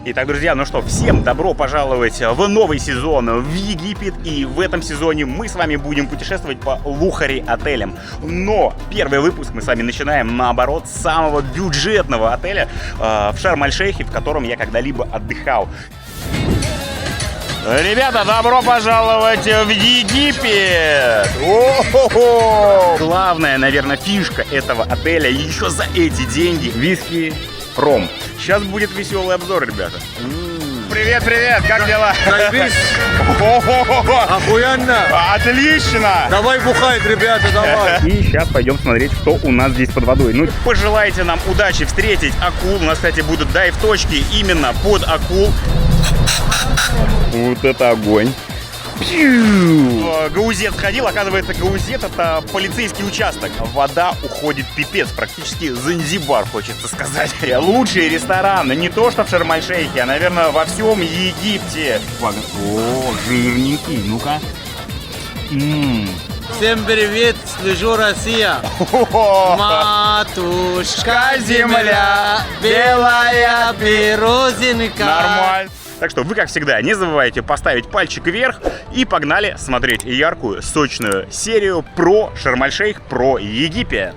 Итак, друзья, ну что, всем добро пожаловать в новый сезон в Египет. И в этом сезоне мы с вами будем путешествовать по лухари отелям. Но первый выпуск мы с вами начинаем, наоборот, с самого бюджетного отеля в Шарм-эль-Шейхе, в котором я когда-либо отдыхал. Ребята, добро пожаловать в Египет! О-хо-хо! Главная, наверное, фишка этого отеля еще за эти деньги — виски, ром. Сейчас будет веселый обзор, ребята. Привет, привет, как дела? Заебись! Охуенно! Отлично! Давай бухать, ребята, давай! И сейчас пойдем смотреть, что у нас здесь под водой. Ну, пожелайте нам удачи встретить акул. У нас, кстати, будут дайв-точки именно под акул. Вот это огонь. Гаузет сходил, оказывается, Гаузет — это полицейский участок. Вода уходит пипец, практически Занзибар, хочется сказать. Лучшие рестораны не то что в Шарм-эль-Шейхе, а, наверное, во всем Египте. О, жирненький, ну-ка. Всем привет, слежу Россия! Матушка земля, белая пирозинка. Нормально. Так что вы, как всегда, не забывайте поставить пальчик вверх и погнали смотреть яркую, сочную серию про Шарм-эль-Шейх, про Египет.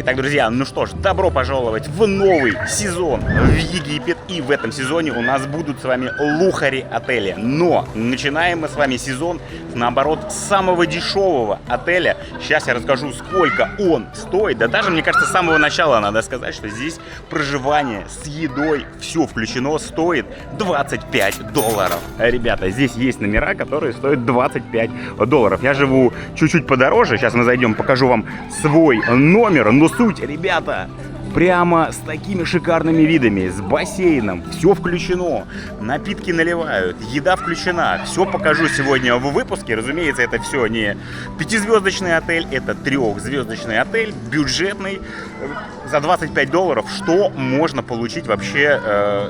Итак, друзья, ну что ж, добро пожаловать в новый сезон в Египет. И в этом сезоне у нас будут с вами лухари отели. Но начинаем мы с вами сезон, наоборот, с самого дешевого отеля. Сейчас я расскажу, сколько он стоит. Да даже, мне кажется, с самого начала надо сказать, что здесь проживание с едой, все включено, стоит $25. Ребята, здесь есть номера, которые стоят $25. Я живу чуть-чуть подороже. Сейчас мы зайдем, покажу вам свой номер. Но суть, ребята, прямо с такими шикарными видами, с бассейном, все включено, напитки наливают, еда включена, все покажу сегодня в выпуске. Разумеется, это все не пятизвездочный отель, это трехзвездочный отель, бюджетный, за $25. Что можно получить вообще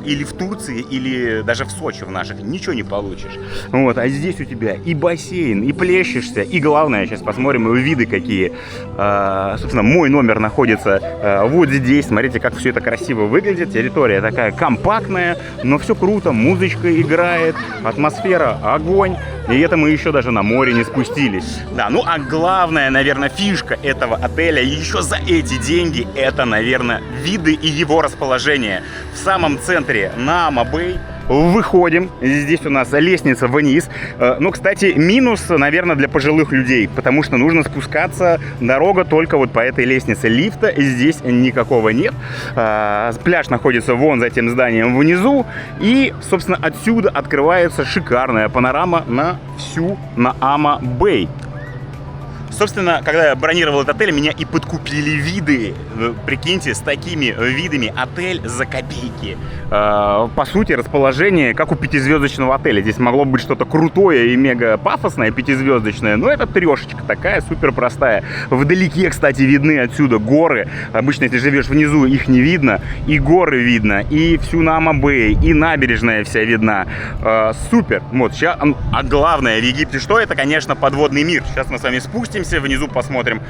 или в Турции, или даже в Сочи в наших? Ничего не получишь. Вот, а здесь у тебя и бассейн, и плещешься, и главное, сейчас посмотрим виды какие. Собственно, мой номер находится вот здесь. Смотрите, как все это красиво выглядит. Территория такая компактная, но все круто. Музычка играет, атмосфера огонь. И это мы еще даже на море не спустились. Да, ну а главная, наверное, фишка этого отеля еще за эти деньги — это, наверное, виды и его расположение. В самом центре, на Ама-Бэй, выходим. Здесь у нас лестница вниз. Ну, кстати, минус, наверное, для пожилых людей, потому что нужно спускаться. Дорога только вот по этой лестнице. Лифта здесь никакого нет. Пляж находится вон за тем зданием внизу. И, собственно, отсюда открывается шикарная панорама на всю Ама-Бэй. Собственно, когда я бронировал этот отель, меня и подкупили виды. Прикиньте, с такими видами отель за копейки. По сути, расположение как у пятизвездочного отеля. Здесь могло быть что-то крутое и мега пафосное пятизвездочное, но это трешечка такая супер простая. Вдалеке, кстати, видны отсюда горы. Обычно, если живешь внизу, их не видно. И горы видно, и всю Ама-Бэй, и набережная вся видна. Супер. Вот, сейчас, а главное в Египте что? Это, конечно, подводный мир. Сейчас мы с вами спустимся. Внизу посмотрим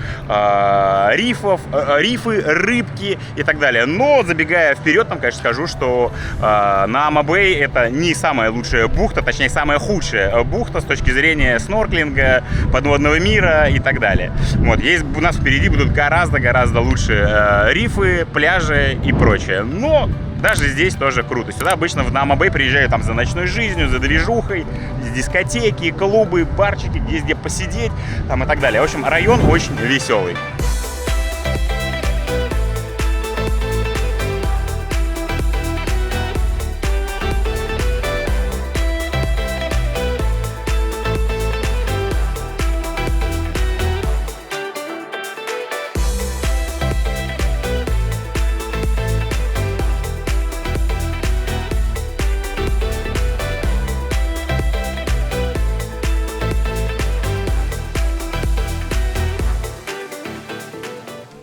рифы, рыбки и так далее. Но забегая вперед, там, конечно, скажу, что на Ама-Бэй это не самая лучшая бухта, точнее, самая худшая бухта с точки зрения снорклинга, подводного мира и так далее. Вот, есть, у нас впереди будут гораздо лучше рифы, пляжи и прочее. Но даже здесь тоже круто. Сюда обычно на Ама-Бэй приезжают там за ночной жизнью, за движухой, дискотеки, клубы, барчики, где посидеть там и так далее. В общем, район очень веселый.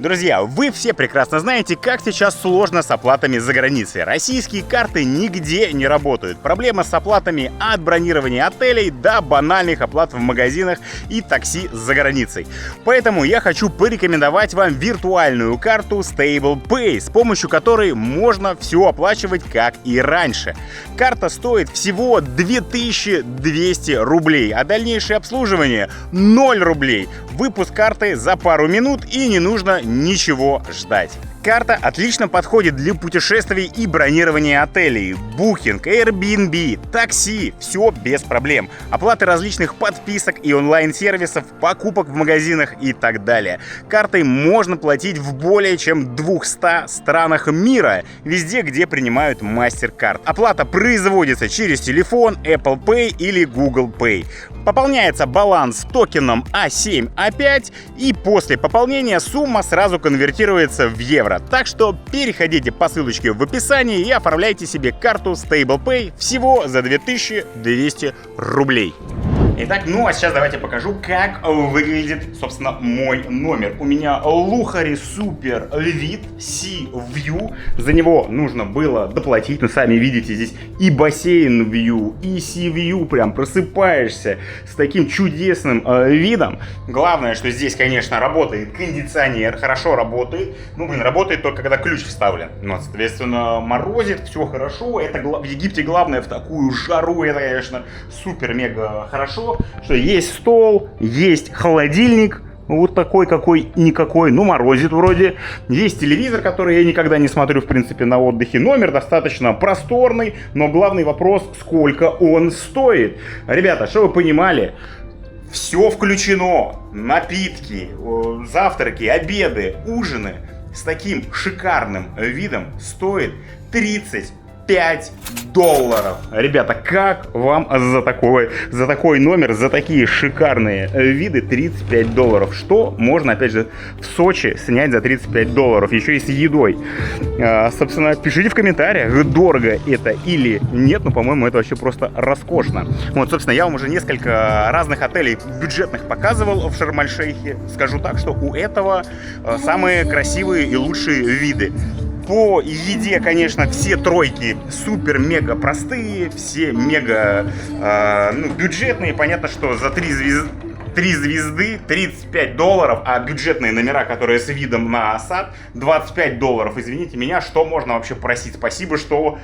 Друзья, вы все прекрасно знаете, как сейчас сложно с оплатами за границей. Российские карты нигде не работают. Проблема с оплатами от бронирования отелей до банальных оплат в магазинах и такси за границей. Поэтому я хочу порекомендовать вам виртуальную карту Stable Pay, с помощью которой можно все оплачивать как и раньше. Карта стоит всего 2200 рублей, а дальнейшее обслуживание 0 рублей. Выпуск карты за пару минут и не нужно ничего ждать. Карта отлично подходит для путешествий и бронирования отелей, Booking, Airbnb, такси, все без проблем. Оплаты различных подписок и онлайн-сервисов, покупок в магазинах и так далее. Картой можно платить в более чем 200 странах мира, везде, где принимают MasterCard. Оплата производится через телефон, Apple Pay или Google Pay. Пополняется баланс токеном А7, А5, и после пополнения сумма сразу конвертируется в евро. Так что переходите по ссылочке в описании и оформляйте себе карту Stable Pay всего за 2200 рублей. Итак, ну а сейчас давайте покажу, как выглядит, собственно, мой номер. У меня Luxury Super View Sea View. За него нужно было доплатить. Ну, сами видите, здесь и бассейн View, и Sea View. Прям просыпаешься с таким чудесным видом. Главное, что здесь, конечно, работает кондиционер. Хорошо работает. Ну, блин, работает только когда ключ вставлен. Ну, соответственно, морозит, все хорошо. Это в Египте главное в такую жару. Это, конечно, супер-мега хорошо. Что есть стол, есть холодильник, вот такой какой-никакой, ну морозит вроде. Есть телевизор, который я никогда не смотрю, в принципе, на отдыхе. Номер достаточно просторный, но главный вопрос, сколько он стоит. Ребята, что вы понимали? Все включено, напитки, завтраки, обеды, ужины с таким шикарным видом стоит $35. Ребята, как вам за такой номер, за такие шикарные виды $35? Что можно, опять же, в Сочи снять за $35? Еще и с едой. Собственно, пишите в комментариях, дорого это или нет. Ну, по-моему, это вообще просто роскошно. Вот, собственно, я вам уже несколько разных отелей бюджетных показывал в Шарм-эль-Шейхе. Скажу так, что у этого самые красивые и лучшие виды. По еде, конечно, все тройки супер-мега простые, все мега бюджетные. Понятно, что за 3 звезды $35, а бюджетные номера, которые с видом на сад, $25. Извините меня, что можно вообще просить? Спасибо, что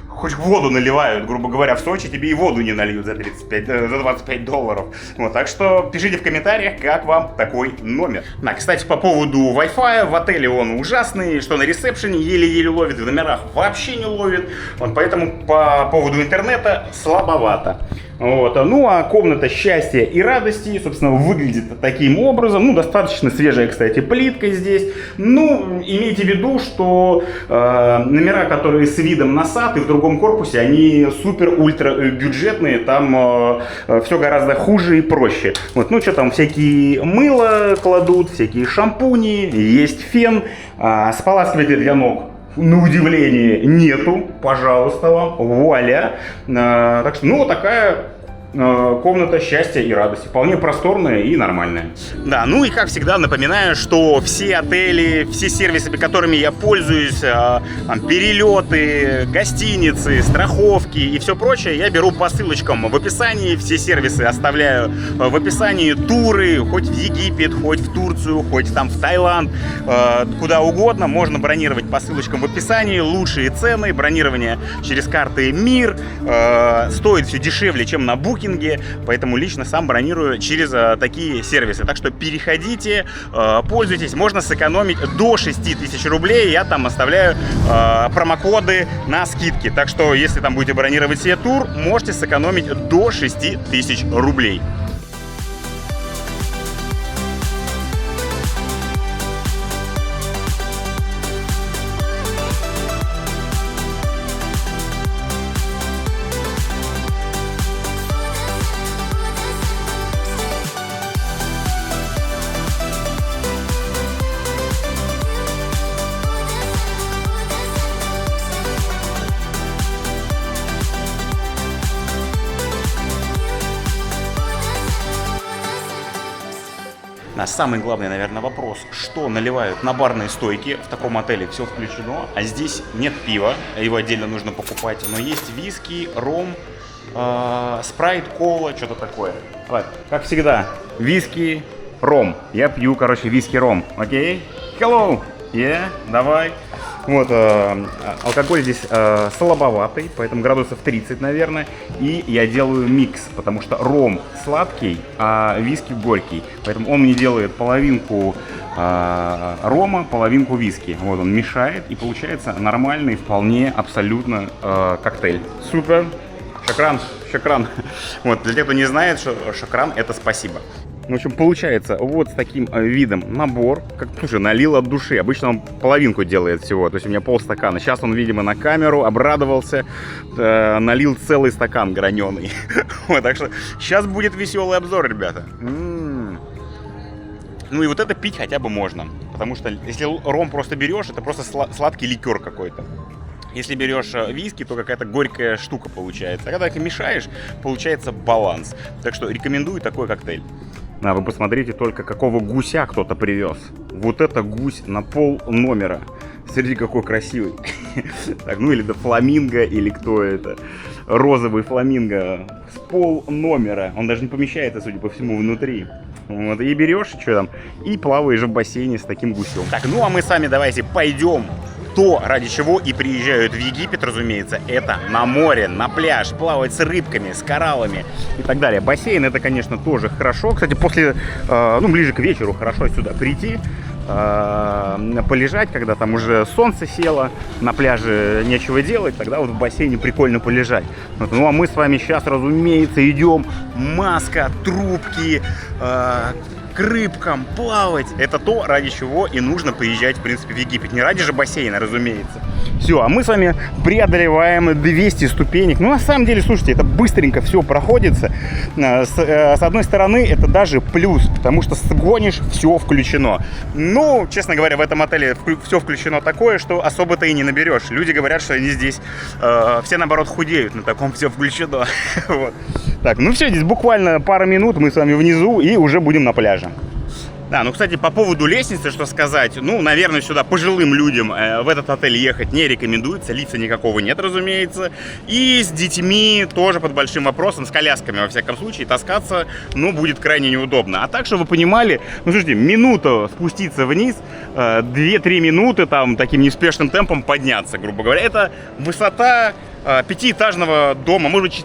хоть воду наливают, грубо говоря, в Сочи тебе и воду не нальют за $25. Вот, так что пишите в комментариях, как вам такой номер. Кстати, по поводу Wi-Fi, в отеле он ужасный, что на ресепшене еле-еле ловит, в номерах вообще не ловит. Вот, поэтому по поводу интернета слабовато. Вот. Ну а комната счастья и радости, собственно, выглядит таким образом. Ну, достаточно свежая, кстати, плитка здесь. Ну, имейте в виду, что номера, которые с видом на сад и в другом корпусе, они супер-ультра бюджетные. Там все гораздо хуже и проще. Вот, ну, что там, всякие мыло кладут, всякие шампуни, есть фен, споласкиватель для ног. На удивление нету, пожалуйста вам, вуаля. Так что, ну, такая комната счастья и радости. Вполне просторная и нормальная. Да, ну и как всегда напоминаю, что все отели, все сервисы, которыми я пользуюсь, перелеты, гостиницы, страховки и все прочее, я беру по ссылочкам в описании. Все сервисы оставляю в описании. Туры, хоть в Египет, хоть в Турцию, хоть там в Таиланд, куда угодно. Можно бронировать по ссылочкам в описании. Лучшие цены, бронирование через карты МИР. Стоит все дешевле, чем на Booking. Поэтому лично сам бронирую через такие сервисы. Так что переходите, пользуйтесь. Можно сэкономить до 6000 рублей. Я там оставляю промокоды на скидки. Так что, если там будете бронировать себе тур, можете сэкономить до 6000 рублей. Самый главный, наверное, вопрос, что наливают на барной стойке. В таком отеле все включено, а здесь нет пива, его отдельно нужно покупать, но есть виски, ром, спрайт, кола, что-то такое. Так, как всегда, виски, ром. Я пью, короче, виски-ром, окей? Hello! Давай. Вот, алкоголь здесь слабоватый, поэтому градусов 30, наверное. И я делаю микс, потому что ром сладкий, а виски горький. Поэтому он мне делает половинку рома, половинку виски. Вот он мешает, и получается нормальный, вполне, абсолютно коктейль. Супер. Шакран, шакран. Вот, для тех, кто не знает, что шакран — это спасибо. В общем, получается вот с таким видом набор. Как, слушай, налил от души. Обычно он половинку делает всего. То есть у меня полстакана. Сейчас он, видимо, на камеру обрадовался. Налил целый стакан граненый. Вот, так что сейчас будет веселый обзор, ребята. Ну и вот это пить хотя бы можно. Потому что если ром просто берешь, это просто сладкий ликер какой-то. Если берешь виски, то какая-то горькая штука получается. А когда их мешаешь, получается баланс. Так что рекомендую такой коктейль. Вы посмотрите только, какого гуся кто-то привез. Вот это гусь на пол номера. Смотрите, какой красивый. Так, ну или да, фламинго, или кто это. Розовый фламинго с пол номера. Он даже не помещается, судя по всему, внутри. Вот, и берешь, что там, и плаваешь в бассейне с таким гусем. Так, ну а мы сами давайте пойдем. То, ради чего и приезжают в Египет, разумеется, это на море, на пляж, плавать с рыбками, с кораллами и так далее. Бассейн — это, конечно, тоже хорошо. Кстати, после, ближе к вечеру хорошо сюда прийти, полежать, когда там уже солнце село, на пляже нечего делать, тогда вот в бассейне прикольно полежать. Вот. Ну а мы с вами сейчас, разумеется, идем. Маска, трубки, к рыбкам, плавать. Это то, ради чего и нужно приезжать, в принципе, в Египет. Не ради же бассейна, разумеется. Все, а мы с вами преодолеваем 200 ступенек. Ну, на самом деле, слушайте, это быстренько все проходится. С одной стороны, это даже плюс, потому что сгонишь, все включено. Ну, честно говоря, в этом отеле все включено такое, что особо-то и не наберешь. Люди говорят, что они здесь все, наоборот, худеют, на таком все включено. Вот. Так, ну все, здесь буквально пара минут, мы с вами внизу и уже будем на пляже. Да, ну, кстати, по поводу лестницы, что сказать. Ну, наверное, сюда пожилым людям в этот отель ехать не рекомендуется. Лица никакого нет, разумеется. И с детьми тоже под большим вопросом, с колясками, во всяком случае, таскаться, ну, будет крайне неудобно. А так, чтобы вы понимали, ну, слушайте, минуту спуститься вниз, 2-3 минуты там таким неспешным темпом подняться, грубо говоря. Это высота пятиэтажного дома, может быть,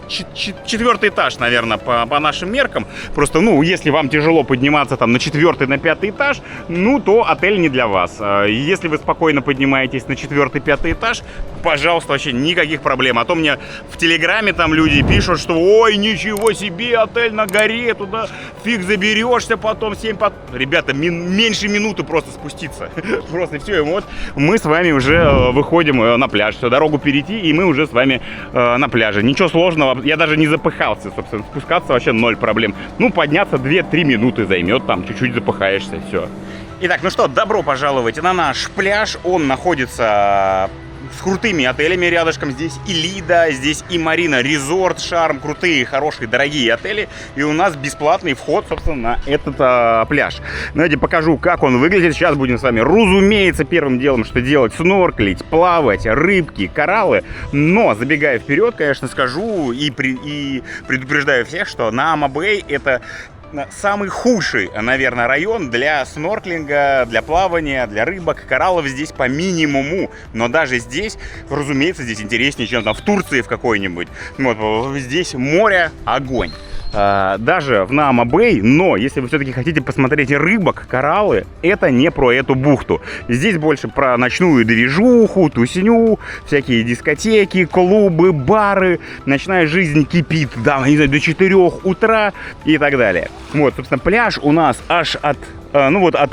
четвертый этаж, наверное, по нашим меркам. Просто, ну, если вам тяжело подниматься там на четвертый, на пятый этаж, ну, то отель не для вас. Если вы спокойно поднимаетесь на четвертый, пятый этаж, пожалуйста, вообще никаких проблем. А то мне в Телеграме там люди пишут, что ой, ничего себе, отель на горе, туда фиг заберешься потом, 7 Ребята, меньше минуты просто спуститься. Просто все, и вот мы с вами уже выходим на пляж. Все, дорогу перейти, и мы уже с вами на пляже. Ничего сложного, я даже не запыхался, собственно, спускаться вообще 0 проблем. Ну, подняться 2-3 минуты займет, там чуть-чуть запыхаешься, все. Итак, ну что, добро пожаловать на наш пляж. Он находится с крутыми отелями рядышком. Здесь и Лида, здесь и Марина Резорт, Шарм. Крутые, хорошие, дорогие отели. И у нас бесплатный вход, собственно, на этот пляж. Давайте покажу, как он выглядит. Сейчас будем с вами, разумеется, первым делом, что делать: снорклить, плавать, рыбки, кораллы. Но, забегая вперед, конечно, скажу и предупреждаю всех, что на Ама-Бэй это самый худший, наверное, район для снорклинга, для плавания, для рыбок. Кораллов здесь по минимуму. Но даже здесь, разумеется, здесь интереснее, чем там в Турции в какой-нибудь. Вот, здесь море, огонь. Даже в Ама-Бэй, но если вы все-таки хотите посмотреть рыбок, кораллы, это не про эту бухту. Здесь больше про ночную движуху, тусню, всякие дискотеки, клубы, бары, ночная жизнь кипит, да, не знаю, до 4 утра и так далее. Вот, собственно, пляж у нас аж от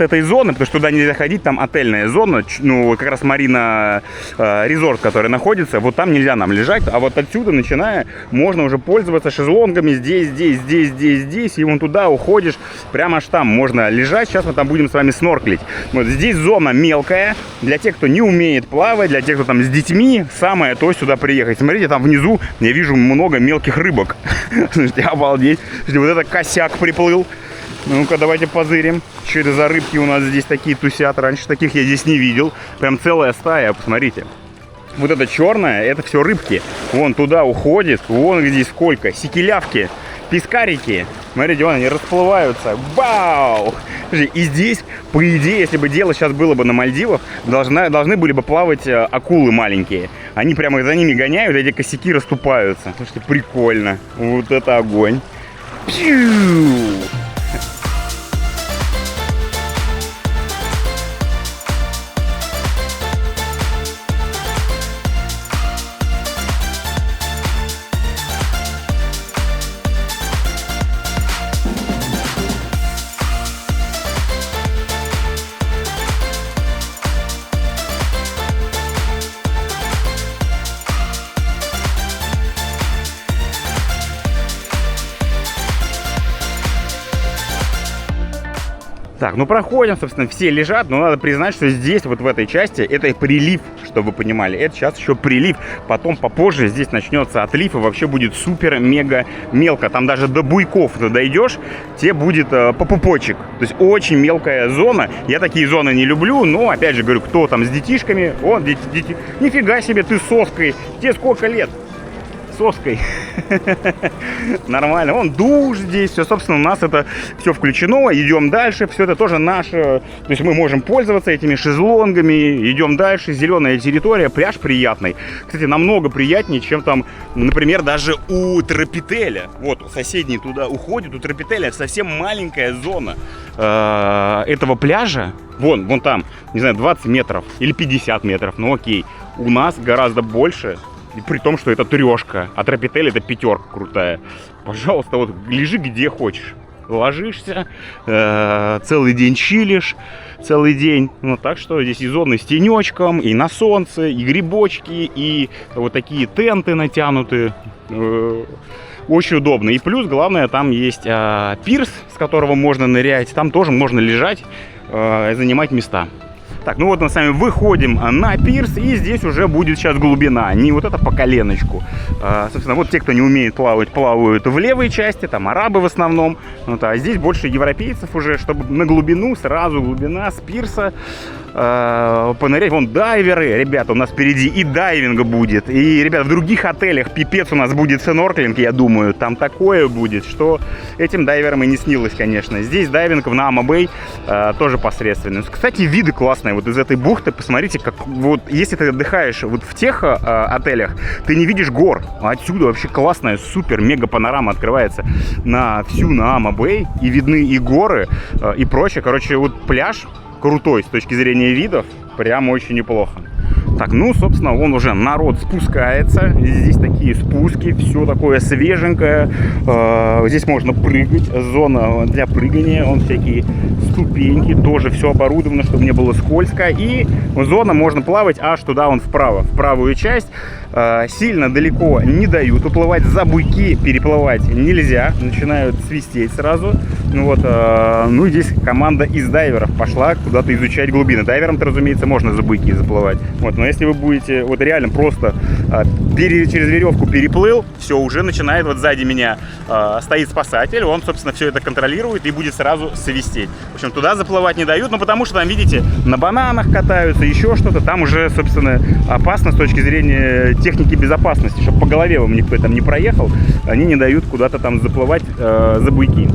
этой зоны, потому что туда нельзя ходить, там отельная зона, ну, как раз Марина Резорт, который находится, вот там нельзя нам лежать, а вот отсюда, начиная, можно уже пользоваться шезлонгами здесь, и вон туда уходишь, прямо аж там можно лежать. Сейчас мы там будем с вами снорклить. Вот здесь зона мелкая, для тех, кто не умеет плавать, для тех, кто там с детьми, самое то сюда приехать. Смотрите, там внизу я вижу много мелких рыбок. Слушайте, обалдеть. Слушайте, вот это косяк приплыл. Ну-ка, давайте позырим. Что это за рыбки у нас здесь такие тусят? Раньше таких я здесь не видел. Прям целая стая, посмотрите. Вот это черное, это все рыбки. Вон туда уходит, вон здесь сколько. Сикелявки, пескарики. Смотрите, вон они расплываются. Вау! И здесь, по идее, если бы дело сейчас было бы на Мальдивах, должны были бы плавать акулы маленькие. Они прямо за ними гоняют, эти косяки расступаются. Слушайте, прикольно. Вот это огонь. Пью! Так, ну проходим, собственно, все лежат, но надо признать, что здесь, вот в этой части, это прилив, чтобы вы понимали. Это сейчас еще прилив, потом попозже здесь начнется отлив, и вообще будет супер-мега мелко. Там даже до буйков ты дойдешь, тебе будет по пупочек. То есть очень мелкая зона. Я такие зоны не люблю, но, опять же, говорю, кто там с детишками, о, дети, нифига себе, ты с соской, тебе сколько лет? Соской. Нормально. Вон душ здесь, все, собственно, у нас это все включено. Идем дальше, все это тоже наше. То есть мы можем пользоваться этими шезлонгами. Идем дальше, зеленая территория, пляж приятный. Кстати, намного приятнее, чем там, например, даже у Тропителя. Вот, соседний туда уходит, у Тропителя совсем маленькая зона этого пляжа. Вон там, не знаю, 20 метров или 50 метров, ну окей. У нас гораздо больше. И при том, что это трешка, а Тропитель это пятерка крутая. Пожалуйста, вот лежи где хочешь. Ложишься, целый день чилишь, целый день. Ну, так что здесь и зоны с тенечком, и на солнце, и грибочки, и вот такие тенты натянутые. Очень удобно. И плюс, главное, там есть пирс, с которого можно нырять. Там тоже можно лежать, занимать места. Так, ну вот мы с вами выходим на пирс, и здесь уже будет сейчас глубина, не вот это по коленочку. Собственно, вот те, кто не умеет плавать, плавают в левой части, там арабы в основном. Вот, а здесь больше европейцев уже, чтобы на глубину, сразу глубина с пирса понырять. Вон дайверы, ребята, у нас впереди и дайвинг будет. И, ребят, в других отелях пипец у нас будет снорклинг, я думаю. Там такое будет, что этим дайверам и не снилось, конечно. Здесь дайвинг в Наама-Бэй тоже посредственный. Кстати, виды классные. Вот из этой бухты, посмотрите, как вот если ты отдыхаешь вот в тех отелях, ты не видишь гор. Отсюда вообще классная, супер, мега панорама открывается на всю Наама-Бэй. И видны и горы, и прочее. Короче, вот пляж крутой с точки зрения видов, прям очень неплохо. Так, ну, собственно, вон уже народ спускается. Здесь такие спуски, все такое свеженькое. Здесь можно прыгать, зона для прыгания, вон всякие ступеньки, тоже все оборудовано, чтобы не было скользко. И зона можно плавать аж туда, вон вправо, в правую часть. Сильно далеко не дают уплывать, за буйки переплывать нельзя, начинают свистеть сразу. Ну вот, ну и здесь команда из дайверов пошла куда-то изучать глубины. Дайверам-то, разумеется, можно за буйки заплывать. Вот, но если вы будете вот реально просто через веревку переплыл, все, уже начинает вот сзади меня стоит спасатель, он, собственно, все это контролирует и будет сразу свистеть. В общем, туда заплывать не дают, но потому что там, видите, на бананах катаются, еще что-то, там уже, собственно, опасно с точки зрения техники безопасности, чтобы по голове вам никто там не проехал, они не дают куда-то там заплывать за буйки.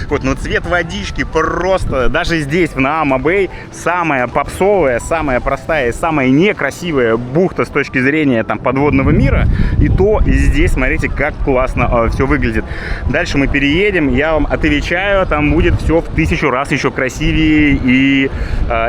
Вот, но цвет водички просто, даже здесь, в Наама-Бэй, самая попсовая, самая простая, самая некрасивая бухта с точки зрения там подводного мира. И то здесь, смотрите, как классно все выглядит. Дальше мы переедем, я вам отвечаю, там будет все в 1000 раз еще красивее и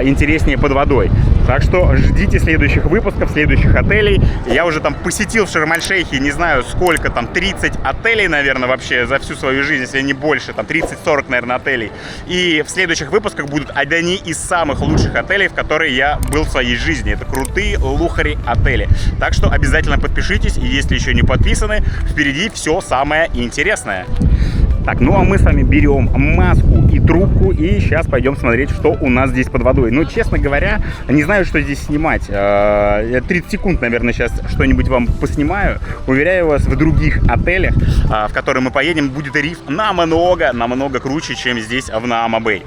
интереснее под водой. Так что ждите следующих выпусков, следующих отелей. Я уже там посетил в Шарм-эль-Шейхе, не знаю сколько, там 30 отелей, наверное, вообще за всю свою жизнь, если не больше, там 30-40, наверное, отелей. И в следующих выпусках будут одни из самых лучших отелей, в которые я был в своей жизни. Это крутые лухари отели. Так что обязательно подпишитесь, и если еще не подписаны, впереди все самое интересное. Так, ну а мы с вами берем маску и трубку и сейчас пойдем смотреть, что у нас здесь под водой. Ну, честно говоря, не знаю, что здесь снимать. 30 секунд, наверное, сейчас что-нибудь вам поснимаю. Уверяю вас, в других отелях, в которые мы поедем, будет риф намного круче, чем здесь в Наама-Бэй.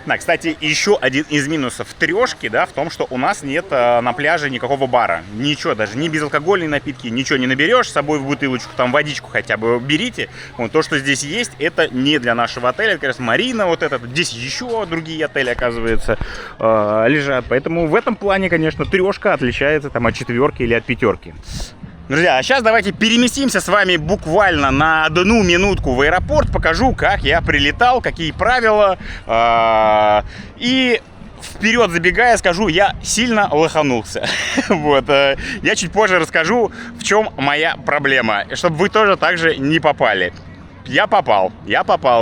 Да, кстати, еще один из минусов трешки, да, в том, что у нас нет на пляже никакого бара. Ничего, даже ни безалкогольные напитки, ничего не наберешь с собой в бутылочку, там водичку хотя бы берите. Вот, то, что здесь есть, это не для нашего отеля. Это, конечно, Марина, вот этот. Здесь еще другие отели, оказывается, лежат. Поэтому в этом плане, конечно, трешка отличается там от четверки или от пятерки. Друзья, а сейчас давайте переместимся с вами буквально на одну минутку в аэропорт, покажу, как я прилетал, какие правила, и вперед забегая скажу, я сильно лоханулся. Вот, я чуть позже расскажу, в чем моя проблема, чтобы вы тоже так же не попали. Я попал.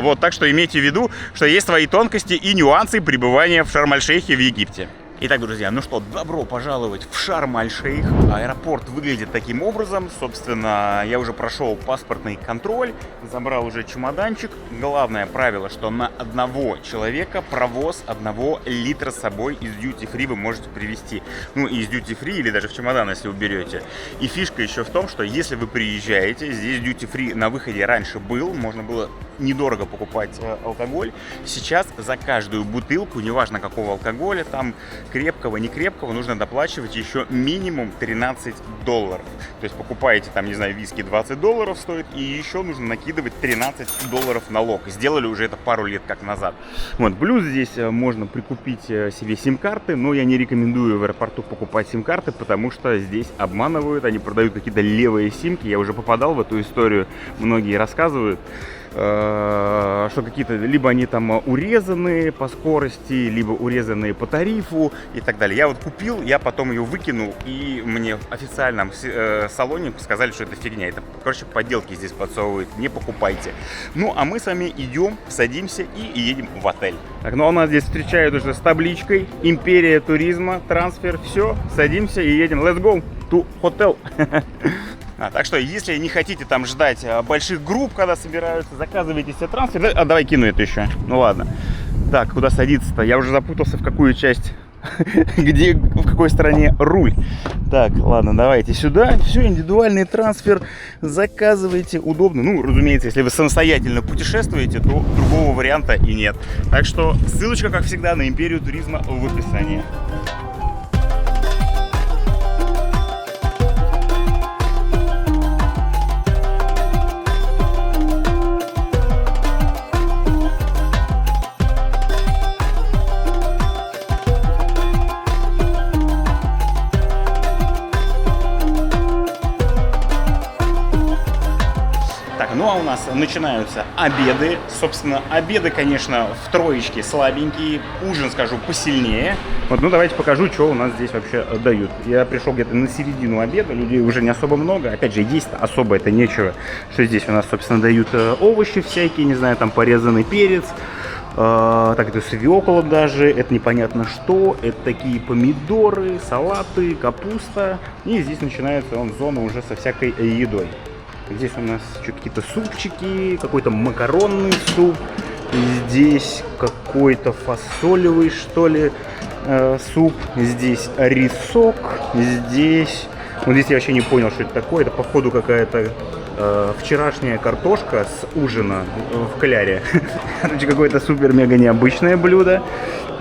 Вот, так что имейте в виду, что есть свои тонкости и нюансы пребывания в Шарм-эль-Шейхе в Египте. Итак, друзья, ну что, добро пожаловать в Шарм-эль-Шейх. Аэропорт выглядит таким образом. Собственно, я уже прошел паспортный контроль, забрал уже чемоданчик. Главное правило, что на одного человека провоз 1 литра с собой из duty-free вы можете привезти. Ну, из duty-free или даже в чемодан, если вы берете. И фишка еще в том, что если вы приезжаете, здесь duty-free на выходе раньше был, можно было недорого покупать алкоголь. Сейчас за каждую бутылку, неважно какого алкоголя, там крепкого, не крепкого, нужно доплачивать еще минимум $13. То есть покупаете там, не знаю, виски $20 стоит, и еще нужно накидывать $13 налог. Сделали уже это пару лет как назад. Вот, плюс здесь можно прикупить себе сим-карты, но я не рекомендую в аэропорту покупать сим-карты, потому что здесь обманывают, они продают какие-то левые симки. Я уже попадал в эту историю, многие рассказывают, что какие-то, либо они там урезанные по скорости, либо урезанные по тарифу и так далее. Я вот купил, я потом ее выкинул, и мне в официальном салоне сказали, что это фигня. Это, короче, подделки здесь подсовывают, не покупайте. Ну, а мы с вами идем, садимся и едем в отель. Так, ну, а нас здесь встречают уже с табличкой «Империя туризма, трансфер». Все, садимся и едем. Let's go to hotel. Так что, если не хотите там ждать больших групп, когда собираются, заказывайте себе трансфер. Давай кину это еще. Ну ладно. Так, куда садиться-то? Я уже запутался, в какую часть, где, в какой стороне руль. Так, ладно, давайте сюда. Все, индивидуальный трансфер. Заказывайте, удобно. Ну, разумеется, если вы самостоятельно путешествуете, то другого варианта и нет. Так что, ссылочка, как всегда, на Империю туризма в описании. Ну а у нас начинаются обеды. Собственно, обеды, конечно, в троечке слабенькие. Ужин, скажу, посильнее. Вот, ну давайте покажу, что у нас здесь вообще дают. Я пришел где-то на середину обеда, людей уже не особо много. Опять же, есть особо это нечего. Что здесь у нас, собственно, дают овощи всякие, не знаю, там порезанный перец. Так, это свекла даже, это непонятно что, это такие помидоры, салаты, капуста. И здесь начинается зона уже со всякой едой. Здесь у нас какие-то супчики, какой-то макаронный суп. Здесь какой-то фасолевый, что ли, суп. Здесь рисок. Здесь... Вот здесь я вообще не понял, что это такое. Это, походу, какая-то вчерашняя картошка с ужина в кляре. Короче, какое-то супер-мега необычное блюдо.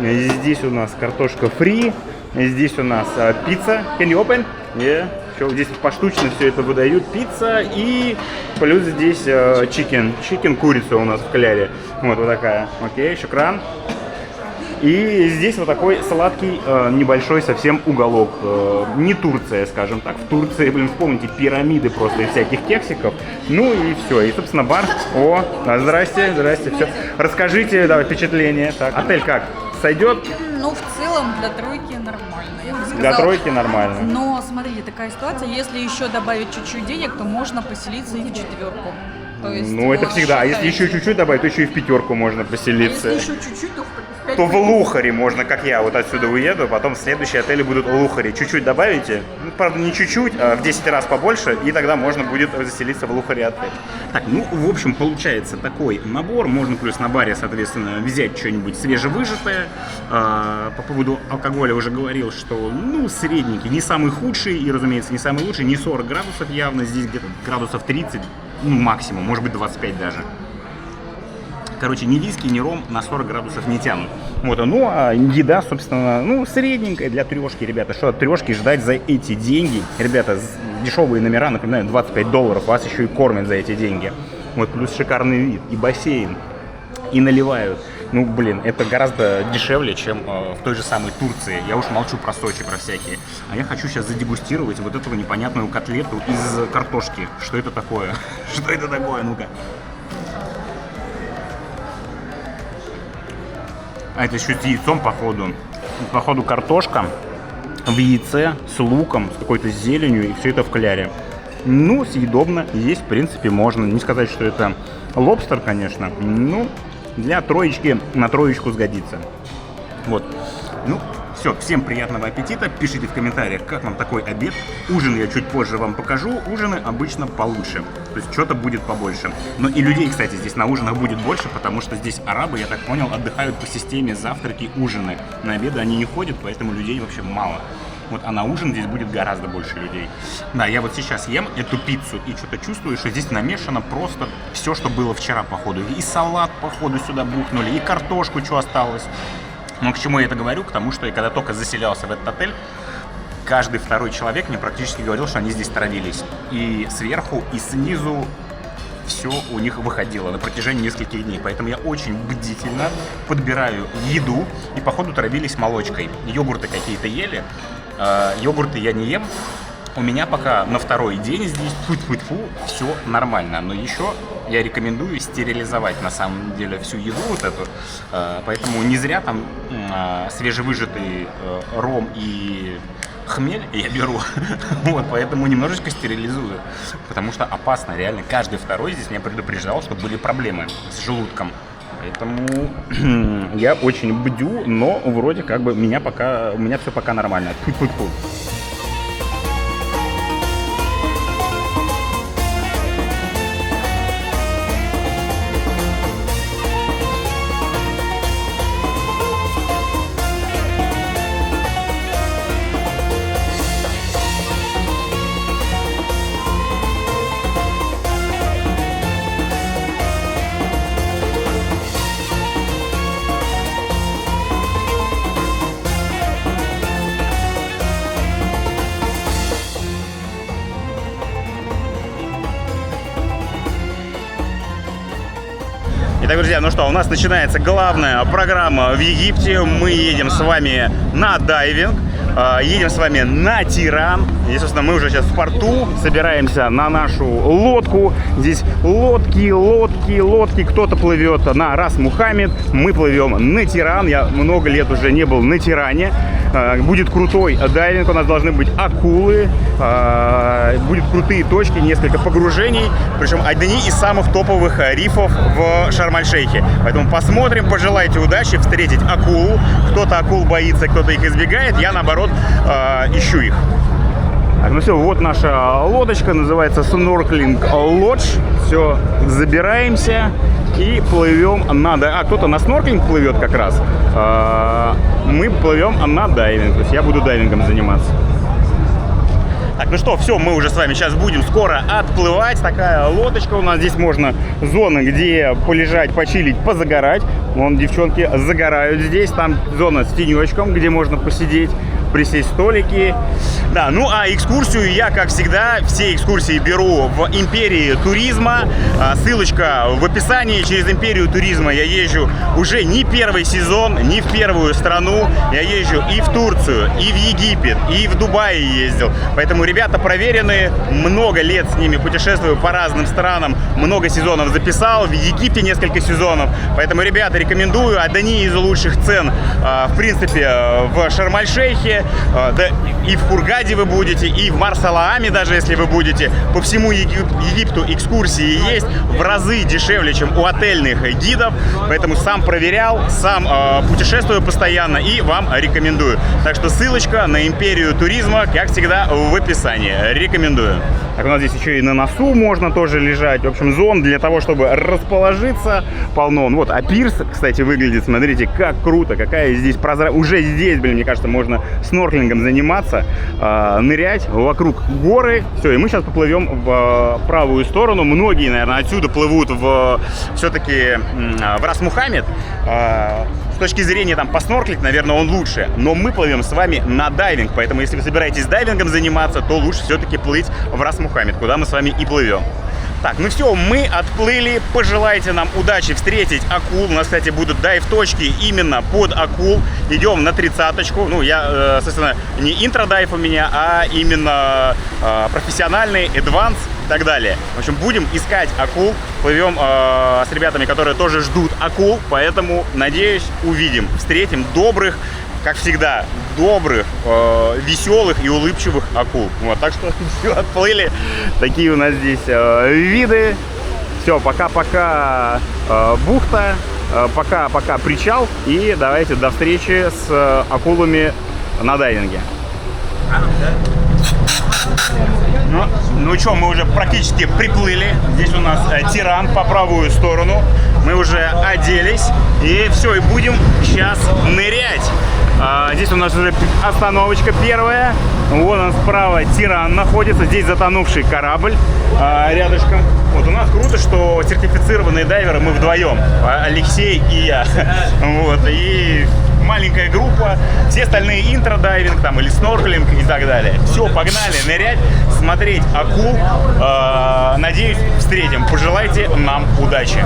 Здесь у нас картошка фри. Здесь у нас пицца. Can you open? Yeah. Все, здесь поштучно все это выдают. Пицца и плюс здесь чикен, курица у нас в кляре. Вот такая. Окей, шукран. И здесь вот такой сладкий, небольшой совсем уголок. Не Турция, скажем так. В Турции, блин, вспомните, пирамиды просто из всяких кексиков. Ну и все. И, собственно, бар. О, здрасте, все. Расскажите, давай, впечатление. Так, отель как? Сойдет? Ну, в целом, для тройки нормально, я бы сказала. Для тройки нормально. Но, смотрите, такая ситуация, если еще добавить чуть-чуть денег, то можно поселиться и в четверку. То есть, Ну, это вот, всегда. А если считайте. еще чуть-чуть добавить, то еще и в пятерку можно А поселиться. если еще чуть-чуть, то в 5 То в Лухаре можно, как я, вот отсюда уеду, потом следующие отели будут в Лухаре. Чуть-чуть добавите, ну, правда, не чуть-чуть, а в 10 раз побольше, и тогда можно будет заселиться в Лухаре отель. Так, ну, в общем, получается такой набор. Можно плюс на баре, соответственно, взять что-нибудь свежевыжатое. По поводу алкоголя уже говорил, что, ну, средненький, не самый худший и, разумеется, не самый лучший, не 40 градусов явно, здесь где-то градусов 30, ну, максимум, может быть, 25 даже. Короче, ни виски, ни ром на 40 градусов не тянут. Вот, ну, а еда, собственно, ну, средненькая для трешки, ребята. Что от трешки ждать за эти деньги? Ребята, дешевые номера, напоминаю, $25, вас еще и кормят за эти деньги. Вот, плюс шикарный вид, и бассейн, и наливают. Ну, блин, это гораздо дешевле, чем в той же самой Турции. Я уж молчу про Сочи, про всякие. А я хочу сейчас задегустировать вот эту непонятную котлету из картошки. Что это такое? Что это такое? Ну-ка. А это еще с яйцом, походу. Походу, картошка в яйце с луком, с какой-то зеленью, и все это в кляре. Ну, съедобно, есть, в принципе, можно. Не сказать, что это лобстер, конечно. Ну, для троечки на троечку сгодится. Вот. Ну, все, всем приятного аппетита. Пишите в комментариях, как вам такой обед. Ужин я чуть позже вам покажу. Ужины обычно получше. То есть что-то будет побольше. Но и людей, кстати, здесь на ужинах будет больше, потому что здесь арабы, я так понял, отдыхают по системе завтраки, ужины. На обеды они не ходят, поэтому людей вообще мало. Вот, а на ужин здесь будет гораздо больше людей. Да, я вот сейчас ем эту пиццу и что-то чувствую, что здесь намешано просто все, что было вчера, походу. И салат, походу, сюда бухнули, и картошку, что осталось. Но к чему я это говорю? К тому, что я когда только заселялся в этот отель, каждый второй человек мне практически говорил, что они здесь травились. И сверху, и снизу все у них выходило на протяжении нескольких дней. Поэтому я очень бдительно подбираю еду, и походу травились молочкой. Йогурты какие-то ели. Йогурты я не ем. У меня пока на второй день здесь тьфу-тьфу-тьфу, все нормально. Но еще я рекомендую стерилизовать на самом деле всю еду вот эту. Поэтому не зря там свежевыжатый ром и хмель я беру. Вот, поэтому немножечко стерилизую. Потому что опасно, реально. Каждый второй здесь меня предупреждал, что были проблемы с желудком. Поэтому я очень бдю, но вроде как бы у меня все пока нормально. Тьфу-тьфу-тьфу. Итак, друзья, ну что, у нас начинается главная программа в Египте. Мы едем с вами на дайвинг, едем с вами на Тиран. И, собственно, мы уже сейчас в порту, собираемся на нашу лодку. Здесь лодки. Кто-то плывет на Рас Мухаммед, мы плывем на Тиран. Я много лет уже не был на Тиране. Будет крутой дайвинг, у нас должны быть акулы, будут крутые точки, несколько погружений, причем одни из самых топовых рифов в Шарм-эль-Шейхе. Поэтому посмотрим, пожелайте удачи, встретить акулу. Кто-то акул боится, кто-то их избегает, я наоборот ищу их. Так, ну все, вот наша лодочка, называется Snorkeling Lodge. Все, забираемся и плывем на дайвинг. А, кто-то на снорклинг плывет как раз. Мы плывем на дайвинг. То есть я буду дайвингом заниматься. Так, ну что, все, мы уже с вами сейчас будем скоро отплывать. Такая лодочка у нас. Здесь можно зона, где полежать, почилить, позагорать. Вон девчонки загорают здесь. Там зона с тенечком, где можно посидеть. присесть столики. Да, ну а экскурсию я, как всегда, все экскурсии беру в Империи туризма. Ссылочка в описании. Через Империю туризма я езжу уже не первый сезон, не в первую страну. Я езжу и в Турцию, и в Египет, и в Дубай ездил. Поэтому ребята проверенные, много лет с ними путешествую по разным странам, много сезонов записал, в Египте несколько сезонов. Поэтому, ребята, рекомендую, одни из лучших цен, в принципе, в Шарм-эль-Шейхе, да и в Хургаде вы будете, и в Марс-Алааме даже, если вы будете. По всему Египту экскурсии есть в разы дешевле, чем у отельных гидов. Поэтому сам проверял, сам путешествую постоянно и вам рекомендую. Так что ссылочка на Империю туризма, как всегда, в описании. Рекомендую. Так, у нас здесь еще и на носу можно тоже лежать. В общем, зон для того, чтобы расположиться, полно. Вот, а пирс, кстати, выглядит, смотрите, как круто, какая здесь прозрачность. Уже здесь, блин, мне кажется, можно снорклингом заниматься, нырять. Вокруг горы. Все, и мы сейчас поплывем в правую сторону. Многие, наверное, отсюда плывут все-таки в Рас-Мухаммед. С точки зрения там поснорклить, наверное, он лучше. Но мы плывем с вами на дайвинг. Поэтому, если вы собираетесь дайвингом заниматься, то лучше все-таки плыть в Рас-Мухаммед, куда мы с вами и плывем. Так, ну все, мы отплыли. Пожелайте нам удачи встретить акул. У нас, кстати, будут дайв-точки именно под акул. Идем на 30-очку. Ну, я, собственно, не интродайв у меня, а именно профессиональный, advanced и так далее. В общем, будем искать акул. Плывем с ребятами, которые тоже ждут акул. Поэтому, надеюсь, увидим. Встретим добрых, как всегда, добрых, веселых и улыбчивых акул. Вот, так что все, отплыли. Такие у нас здесь виды. Все, пока-пока бухта, пока-пока причал. И давайте до встречи с акулами на дайвинге. Ну что, мы уже практически приплыли. Здесь у нас тиран по правую сторону. Мы уже оделись. И все, и будем сейчас нырять. Здесь у нас уже остановочка первая. Вон он справа тиран находится. Здесь затонувший корабль рядышком. Вот у нас круто, что сертифицированные дайверы мы вдвоем. Алексей и я. Вот. И маленькая группа. Все остальные интродайвинг там или снорклинг и так далее. Все, погнали нырять, смотреть акул. Надеюсь, встретим. Пожелайте нам удачи.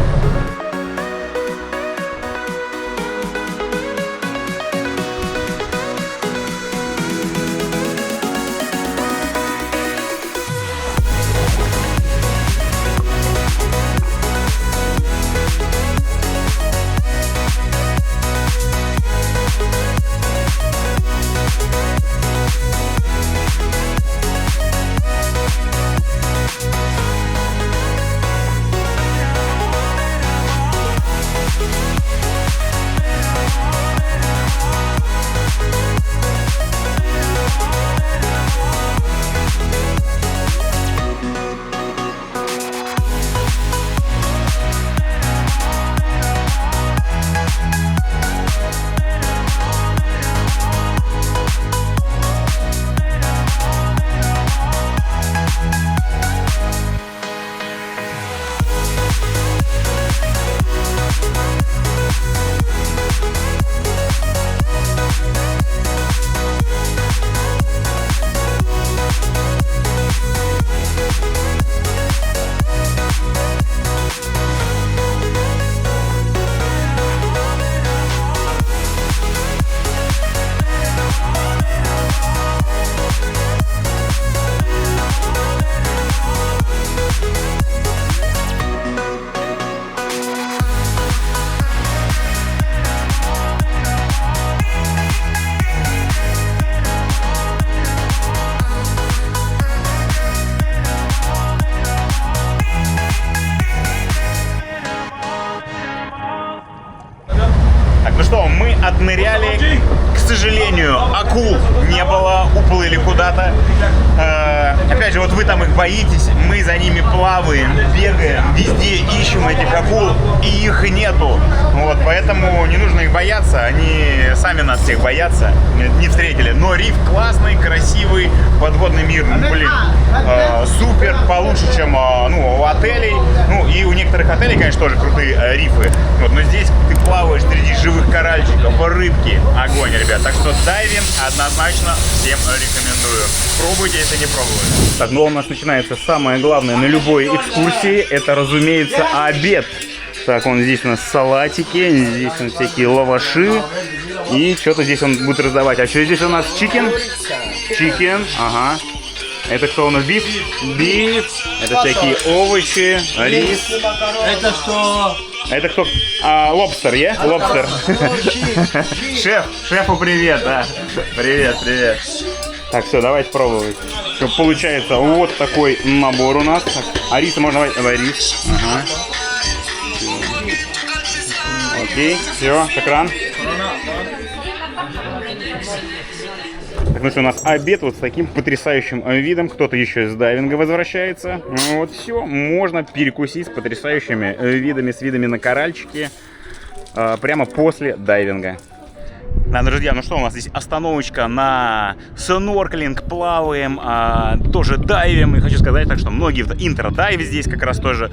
Отныряли. К сожалению, акул не было, уплыли куда-то. Опять же, вот вы там их боитесь, мы за ними плаваем, бегаем, везде ищем этих акул, и их нету. Вот, поэтому не нужно их бояться, они сами нас всех боятся, не встретили. Но риф классный, красивый, подводный мир, блин, супер, получше, чем ну, у отелей. Ну, и у некоторых отелей, конечно, тоже крутые рифы. Вот, но здесь ты плаваешь среди живых коральчиков, рыбки. Огонь, ребят. Так что дайвинг однозначно всем рекомендую. Пробуйте, если не пробовали. Так, ну у нас начинается самое главное на любой экскурсии. Это, разумеется, обед. Так, вон здесь у нас салатики, здесь у нас всякие лаваши. И что-то здесь он будет раздавать. А что здесь у нас? Чикен? Чикен, ага. Это что у нас? Биф? Биф. Это всякие овощи, рис. Это что? Это кто? Лобстер, я? Лобстер. Шефу привет, да. Привет, привет. Так, все, давайте пробовать. Что, получается вот такой набор у нас. А риса можно давай рис. Ага. Окей, все, шакран. Так, ну что, у нас обед вот с таким потрясающим видом. Кто-то еще из дайвинга возвращается. Вот все, можно перекусить с потрясающими видами, с видами на коральчики прямо после дайвинга. Да, друзья, ну что, у нас здесь остановочка на снорклинг, плаваем, тоже дайвим. И хочу сказать так, что многие в интродайв здесь как раз тоже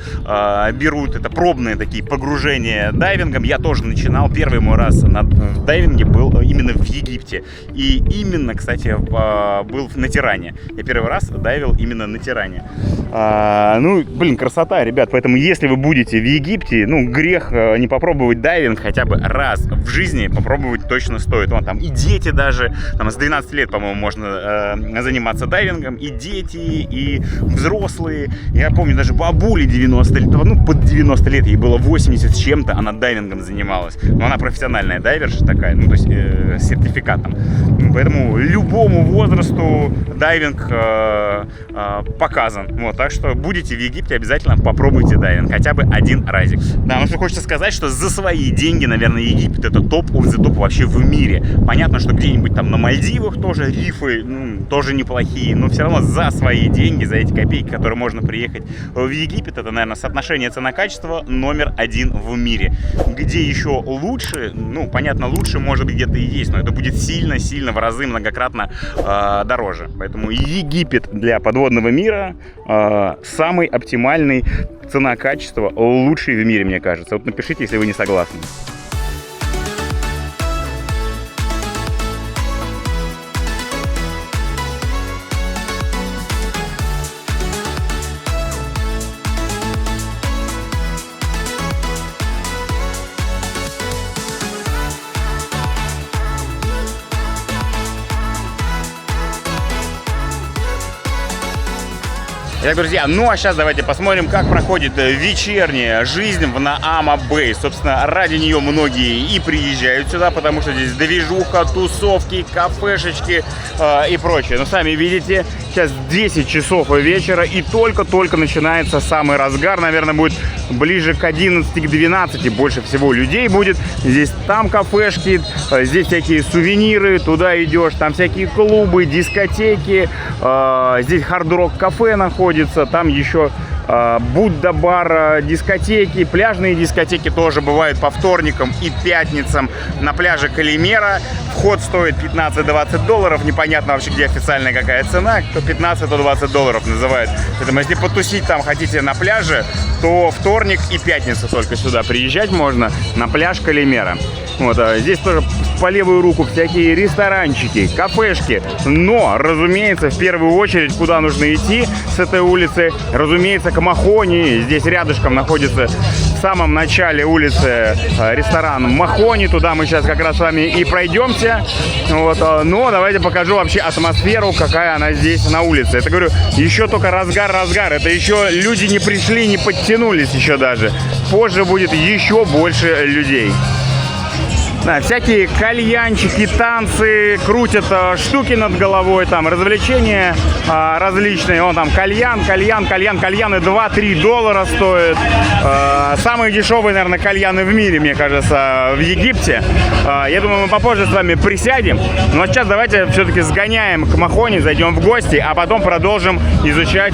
берут. Это пробные такие погружения дайвингом. Я тоже начинал. Первый мой раз в дайвинге был именно в Египте. И именно, кстати, был на Тиране. Я первый раз дайвил именно на Тиране. Ну, блин, красота, ребят. Поэтому, если вы будете в Египте, ну, грех не попробовать дайвинг хотя бы раз в жизни. Попробовать точно стоит. Вон там и дети даже, там с 12 лет, по-моему, можно заниматься дайвингом. И дети, и взрослые. Я помню, даже бабуле 90 лет, ну, под 90 лет, ей было 80 с чем-то, она дайвингом занималась. Но она профессиональная дайверша такая, ну, то есть с сертификатом. Поэтому любому возрасту дайвинг показан. Вот, так что будете в Египте, обязательно попробуйте дайвинг. Хотя бы один разик. Да, ну что хочется сказать, что за свои деньги, наверное, Египет это топ of the топ вообще в мире. Понятно, что где-нибудь там на Мальдивах тоже рифы, ну, тоже неплохие, но все равно за свои деньги, за эти копейки, которые можно приехать в Египет, это, наверное, соотношение цена-качество номер один в мире. Где еще лучше, ну, понятно, лучше, может быть, где-то и есть, но это будет сильно-сильно в разы многократно дороже. Поэтому Египет для подводного мира самый оптимальный цена-качество, лучший в мире, мне кажется. Вот напишите, если вы не согласны. Итак, друзья, ну а сейчас давайте посмотрим, как проходит вечерняя жизнь в Наама Бэй. Собственно, ради нее многие и приезжают сюда, потому что здесь движуха, тусовки, кафешечки и прочее. Но сами видите, сейчас 10 часов вечера и только-только начинается самый разгар. Наверное, будет ближе к 11, к 12 больше всего людей будет. Здесь там кафешки, здесь всякие сувениры, туда идешь, там всякие клубы, дискотеки, здесь хард-рок кафе находится. Там еще Будда-бар, дискотеки, пляжные дискотеки тоже бывают по вторникам и пятницам на пляже Калимера. Вход стоит $15-20, непонятно вообще, где официальная какая цена, то 15, то $20 называют. Поэтому если потусить там хотите на пляже, то вторник и пятница только сюда приезжать можно на пляж Калимера. Вот, здесь тоже по левую руку всякие ресторанчики, кафешки. Но, разумеется, в первую очередь, куда нужно идти с этой улицы, разумеется, к Махони. Здесь рядышком находится в самом начале улицы ресторан Махони. Туда мы сейчас как раз с вами и пройдемся. Вот, но давайте покажу вообще атмосферу, какая она здесь на улице. Это, говорю, еще только разгар. Это еще люди не пришли, не подтянулись еще даже. Позже будет еще больше людей. Да, всякие кальянчики, танцы, крутят штуки над головой, там развлечения различные. Вон там кальяны $2-3 стоят. Самые дешевые, наверное, кальяны в мире, мне кажется, в Египте. Я думаю, мы попозже с вами присядем. Но сейчас давайте все-таки сгоняем к Махони, зайдем в гости, а потом продолжим изучать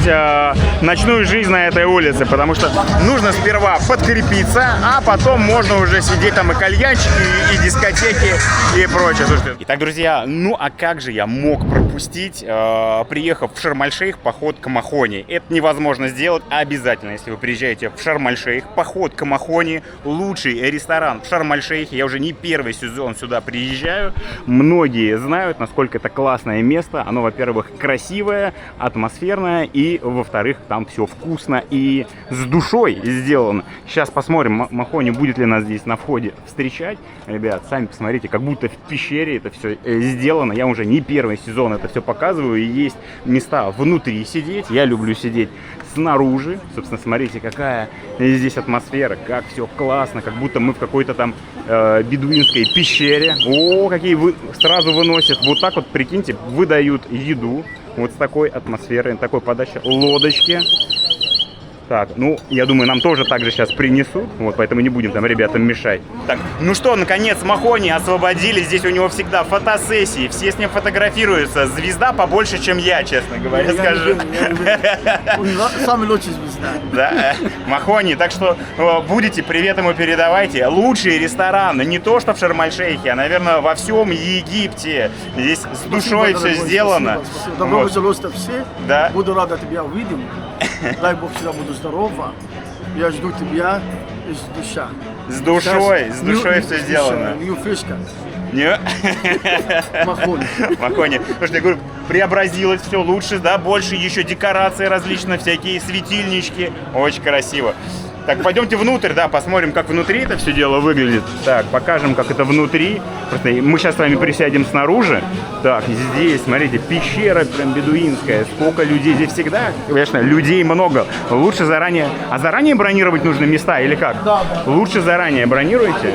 ночную жизнь на этой улице. Потому что нужно сперва подкрепиться, а потом можно уже сидеть там и кальянчики, и дискотеки и прочее. Слушайте. Итак, друзья, ну а как же я мог пропустить, приехав в Шарм-эль-Шейх, поход к Махони? Это невозможно сделать обязательно, если вы приезжаете в Шарм-эль-Шейх. Поход к Махони, лучший ресторан в Шарм-эль-Шейхе. Я уже не первый сезон сюда приезжаю. Многие знают, насколько это классное место. Оно, во-первых, красивое, атмосферное, и, во-вторых, там все вкусно и с душой сделано. Сейчас посмотрим, Махони будет ли нас здесь на входе встречать. Ребят, сами посмотрите, как будто в пещере это все сделано. Я уже не первый сезон это все показываю. И есть места внутри сидеть. Я люблю сидеть снаружи. Собственно, смотрите, какая здесь атмосфера, как все классно, как будто мы в какой-то там бедуинской пещере. О, какие сразу выносят. Вот так вот, прикиньте, выдают еду. Вот с такой атмосферой, такой подачей лодочки. Так, ну, я думаю, нам тоже так же сейчас принесут, вот, поэтому не будем там ребятам мешать. Так, ну что, наконец, Махони освободили, здесь у него всегда фотосессии, все с ним фотографируются, звезда побольше, чем я, честно говоря, скажу. Самый лучший звезда. Да, Махони, так что будете, привет ему передавайте. Лучший ресторан, не то что в Шарм-эль-Шейхе, а, наверное, во всем Египте. Здесь с душой все сделано. Спасибо. Добро пожалуйста, все. Да. Буду рада тебя увидеть. Дай Бог, всегда буду здорова. Я жду тебя из душа. С душой все сделано. Фишка. Не? Махони. Махони. Слушайте, я говорю, преобразилось все лучше, да, больше еще декорации различные, всякие светильнички. Очень красиво. Так, пойдемте внутрь, да, посмотрим, как внутри это все дело выглядит. Так, покажем, как это внутри. Просто мы сейчас с вами присядем снаружи. Так, здесь, смотрите, пещера прям бедуинская. Сколько людей. Здесь всегда, конечно, людей много. Лучше заранее... А заранее бронировать нужно места или как? Да. Лучше заранее бронируйте.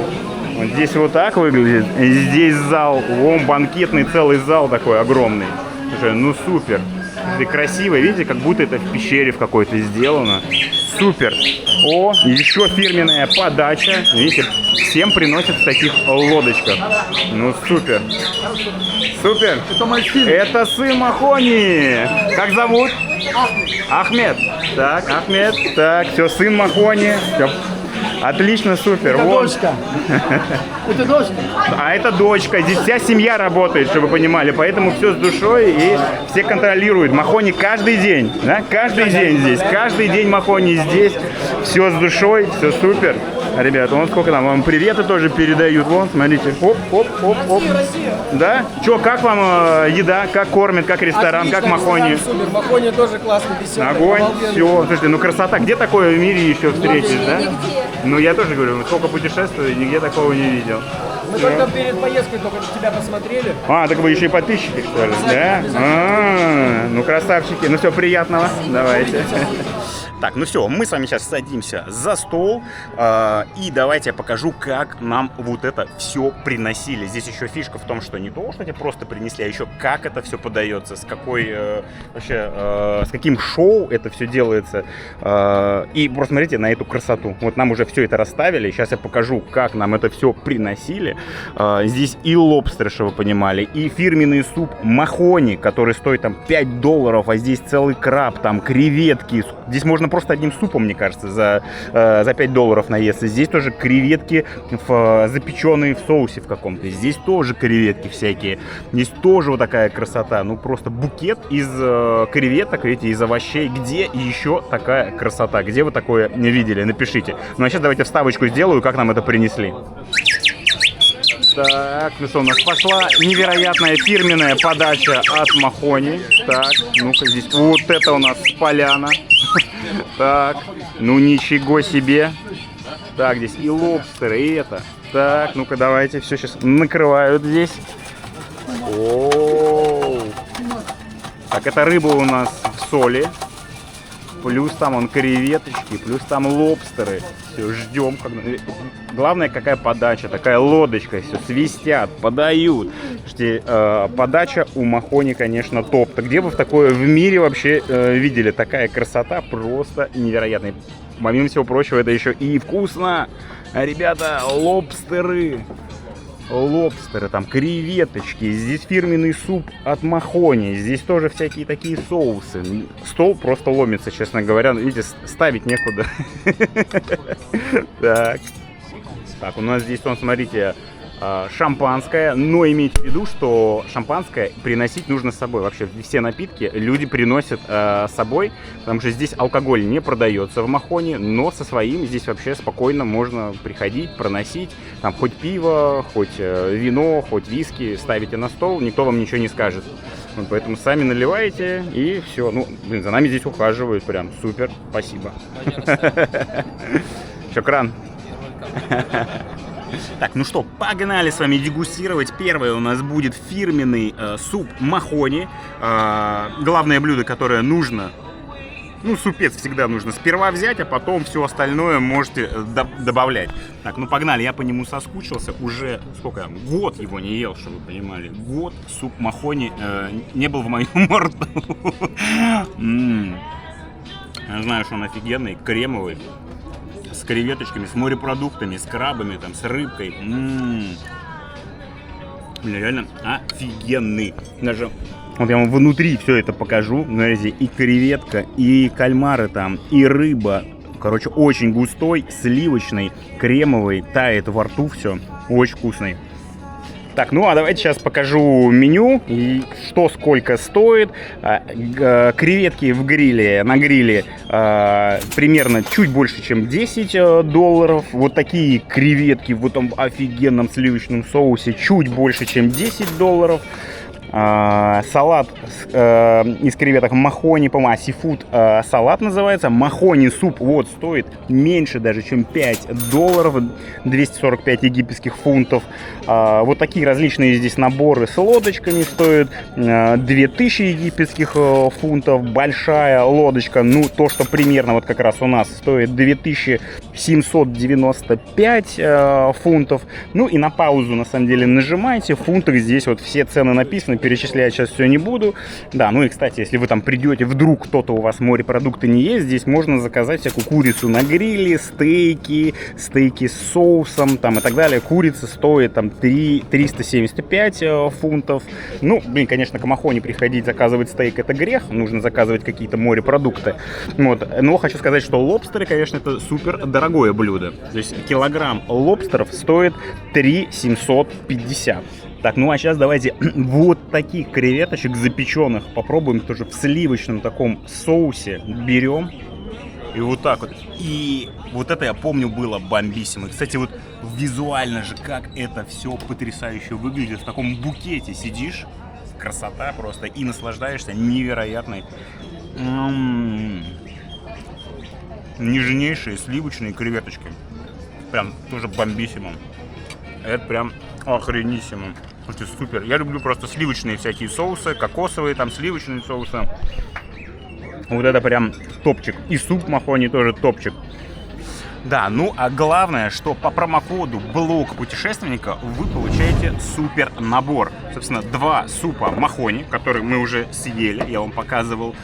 Вот здесь вот так выглядит. Здесь зал. Вон банкетный целый зал такой огромный. Слушай, ну супер. Это красиво. Видите, как будто это в пещере в какой-то сделано. Супер. О, еще фирменная подача. Видите, всем приносят в таких лодочках. Ну, супер. Супер. Это мой сын. Это сын Махони. Как зовут? Ахмед. Так, Ахмед. Так, все, сын Махони. Всё. Отлично, супер. Это Вот. дочка. Это дочка. А это дочка. Здесь вся семья работает, чтобы вы понимали. Поэтому все с душой и все контролируют. Махони каждый день. Да? Каждый день здесь. Каждый день Махони здесь. Все с душой, все супер. Ребята, вон сколько там. Вам приветы тоже передают. Вон, смотрите. Оп, оп, оп, оп. Да? Че, как вам еда? Как кормят? Как ресторан? Отлично, как Махони? ресторан супер. Махони тоже классный, веселый. Огонь. обалденный. Все. Слушайте, ну красота. Где такое в мире еще встретишь, да? Ну, я тоже говорю, сколько путешествую, нигде такого не видел. Мы только перед поездкой только тебя посмотрели. А, так вы еще и подписчики, что ли? Да? Ну, красавчики. Ну, все, приятного. Давайте. Так, ну все, мы с вами сейчас садимся за стол. И давайте я покажу, как нам вот это все приносили. Здесь еще фишка в том, что не то, что тебе просто принесли, а еще как это все подается, с какой вообще, с каким шоу это все делается. И просто смотрите на эту красоту. Вот нам уже все это расставили. Сейчас я покажу, как нам это все приносили. Здесь и лобстеры, чтобы вы понимали, и фирменный суп Махони, который стоит там $5, а здесь целый краб, там креветки. Здесь можно просто одним супом, мне кажется, за $5 наесться. Здесь тоже креветки запеченные в соусе в каком-то. Здесь тоже креветки всякие. Здесь тоже вот такая красота. Ну, просто букет из креветок, видите, из овощей. Где еще такая красота? Где вы такое не видели? Напишите. Ну, а сейчас давайте вставочку сделаю, как нам это принесли. Так, ну что, у нас пошла невероятная фирменная подача от Махони. Так, ну-ка здесь, вот это у нас поляна. Так, ну ничего себе. Так, здесь и лобстеры, и это. Так, ну-ка давайте, все сейчас накрывают здесь. О-о-о. Так, это рыба у нас в соли. Плюс там он креветочки, плюс там лобстеры. Все, ждем. Главное, какая подача, такая лодочка. Все, свистят, подают. Слушайте, подача у Махони, конечно, топ. Так где вы в такое в мире вообще видели? Такая красота просто невероятная. Помимо всего прочего, это еще и вкусно. Ребята, лобстеры. Лобстеры, там креветочки, здесь фирменный суп от Махони, здесь тоже всякие такие соусы. Стол просто ломится, честно говоря, видите, ставить некуда. Так, у нас здесь, смотрите, шампанское, но имейте в виду, что шампанское приносить нужно с собой. Вообще все напитки люди приносят с собой, потому что здесь алкоголь не продается в Махоне, но со своим здесь вообще спокойно можно приходить, проносить, там хоть пиво, хоть вино, хоть виски ставите на стол, никто вам ничего не скажет. Вот, поэтому сами наливаете и все. Ну, блин, за нами здесь ухаживают, прям супер, спасибо. Шокран. Так, ну что, погнали с вами дегустировать. Первое у нас будет фирменный суп Махони. Главное блюдо, которое нужно, ну, супец всегда нужно сперва взять, а потом все остальное можете добавлять. Так, ну погнали, я по нему соскучился. Уже, сколько я, год его не ел, чтобы вы понимали. Год суп Махони не был в мою морду. Я знаю, что он офигенный, кремовый. С креветочками, с морепродуктами, с крабами, там, с рыбкой. Блин, реально офигенный. Даже вот я вам внутри все это покажу. Смотрите, и креветка, и кальмары там, и рыба. Короче, очень густой, сливочный, кремовый, тает во рту все. Очень вкусный. Так, ну а давайте сейчас покажу меню и что сколько стоит. Креветки в гриле, на гриле примерно чуть больше, чем $10. Вот такие креветки в этом офигенном сливочном соусе чуть больше, чем $10. Салат из креветок Махони, по-моему, сифуд салат называется. Махони суп вот стоит меньше даже, чем $5, 245 египетских фунтов. Вот такие различные здесь наборы с лодочками стоят 2000 египетских фунтов. Большая лодочка, ну то, что примерно вот как раз у нас стоит 2795 фунтов. Ну и на паузу на самом деле нажимаете. В фунтах здесь вот все цены написаны. Перечислять сейчас все не буду. Да, ну и, кстати, если вы там придете, вдруг кто-то у вас морепродукты не есть, здесь можно заказать всякую курицу на гриле, стейки с соусом там и так далее. Курица стоит там 375 фунтов. Ну, блин, конечно, к Махони приходить заказывать стейк — это грех. Нужно заказывать какие-то морепродукты. Вот. Но хочу сказать, что лобстеры, конечно, это супер дорогое блюдо. То есть килограмм лобстеров стоит 3,750. Так, ну а сейчас давайте вот таких креветочек запеченных попробуем тоже в сливочном таком соусе. Берем и вот так вот. И вот это, я помню, было бомбиссимо. Кстати, вот визуально же, как это все потрясающе выглядит. В таком букете сидишь, красота просто, и наслаждаешься невероятной. Нежнейшие сливочные креветочки. Прям тоже бомбиссимо. Это прям охренissимо. Это супер. Я люблю просто сливочные всякие соусы, кокосовые, там сливочные соусы. Вот это прям топчик. И суп Махони тоже топчик. Да, ну а главное, что по промокоду блог путешественника вы получаете супер набор. Собственно, 2 супа Махони, которые мы уже съели, я вам показывал.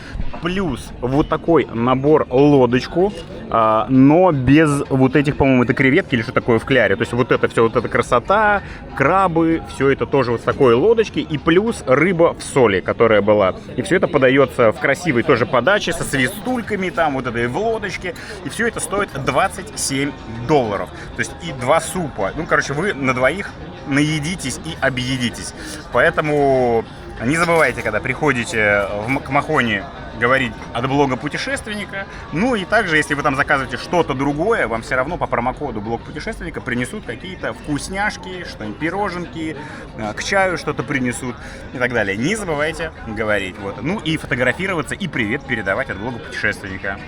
Плюс вот такой набор лодочку, но без вот этих, по-моему, это креветки или что такое в кляре. То есть вот это все, вот эта красота, крабы, все это тоже вот с такой лодочки. И плюс рыба в соли, которая была. И все это подается в красивой тоже подаче со свистульками, там вот этой в лодочке. И все это стоит $27. То есть и 2 супа. Ну, короче, вы на двоих наедитесь и объедитесь. Поэтому не забывайте, когда приходите к Махони, говорить от блога путешественника. Ну и также, если вы там заказываете что-то другое, вам все равно по промокоду блог путешественника принесут какие-то вкусняшки, что-нибудь, пироженки, к чаю что-то принесут и так далее. Не забывайте говорить. Вот. Ну и фотографироваться и привет передавать от блога путешественника.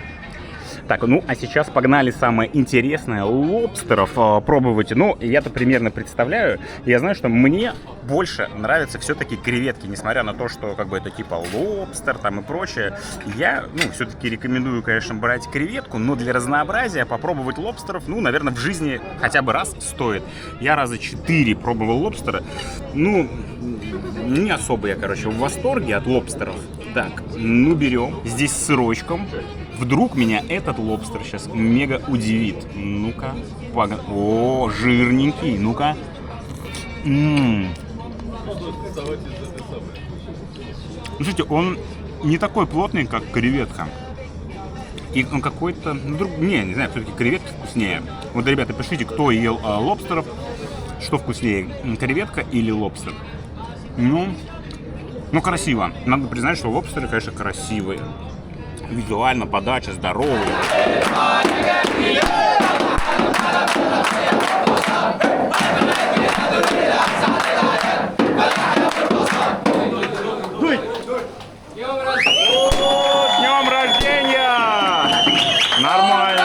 Так, ну а сейчас погнали самое интересное — лобстеров пробовать. Ну, я-то примерно представляю. Я знаю, что мне больше нравятся все-таки креветки, несмотря на то, что как бы это типа лобстер там и прочее. Я, ну, все-таки рекомендую, конечно, брать креветку, но для разнообразия попробовать лобстеров, ну, наверное, в жизни хотя бы раз стоит. Я раза 4 пробовал лобстера. Ну, не особо я, короче, в восторге от лобстеров. Так, ну берем. Здесь с сырочком. Вдруг меня этот лобстер сейчас мега удивит. Ну-ка, погнали. О, жирненький. Ну-ка. Слушайте, он не такой плотный, как креветка. И он какой-то... Не знаю, все-таки креветки вкуснее. Вот, ребята, пишите, кто ел лобстеров. что вкуснее, креветка или лобстер? Ну, красиво. Надо признать, что лобстеры, конечно, красивые. Визуально подача здоровая. Днем рождения! Нормально.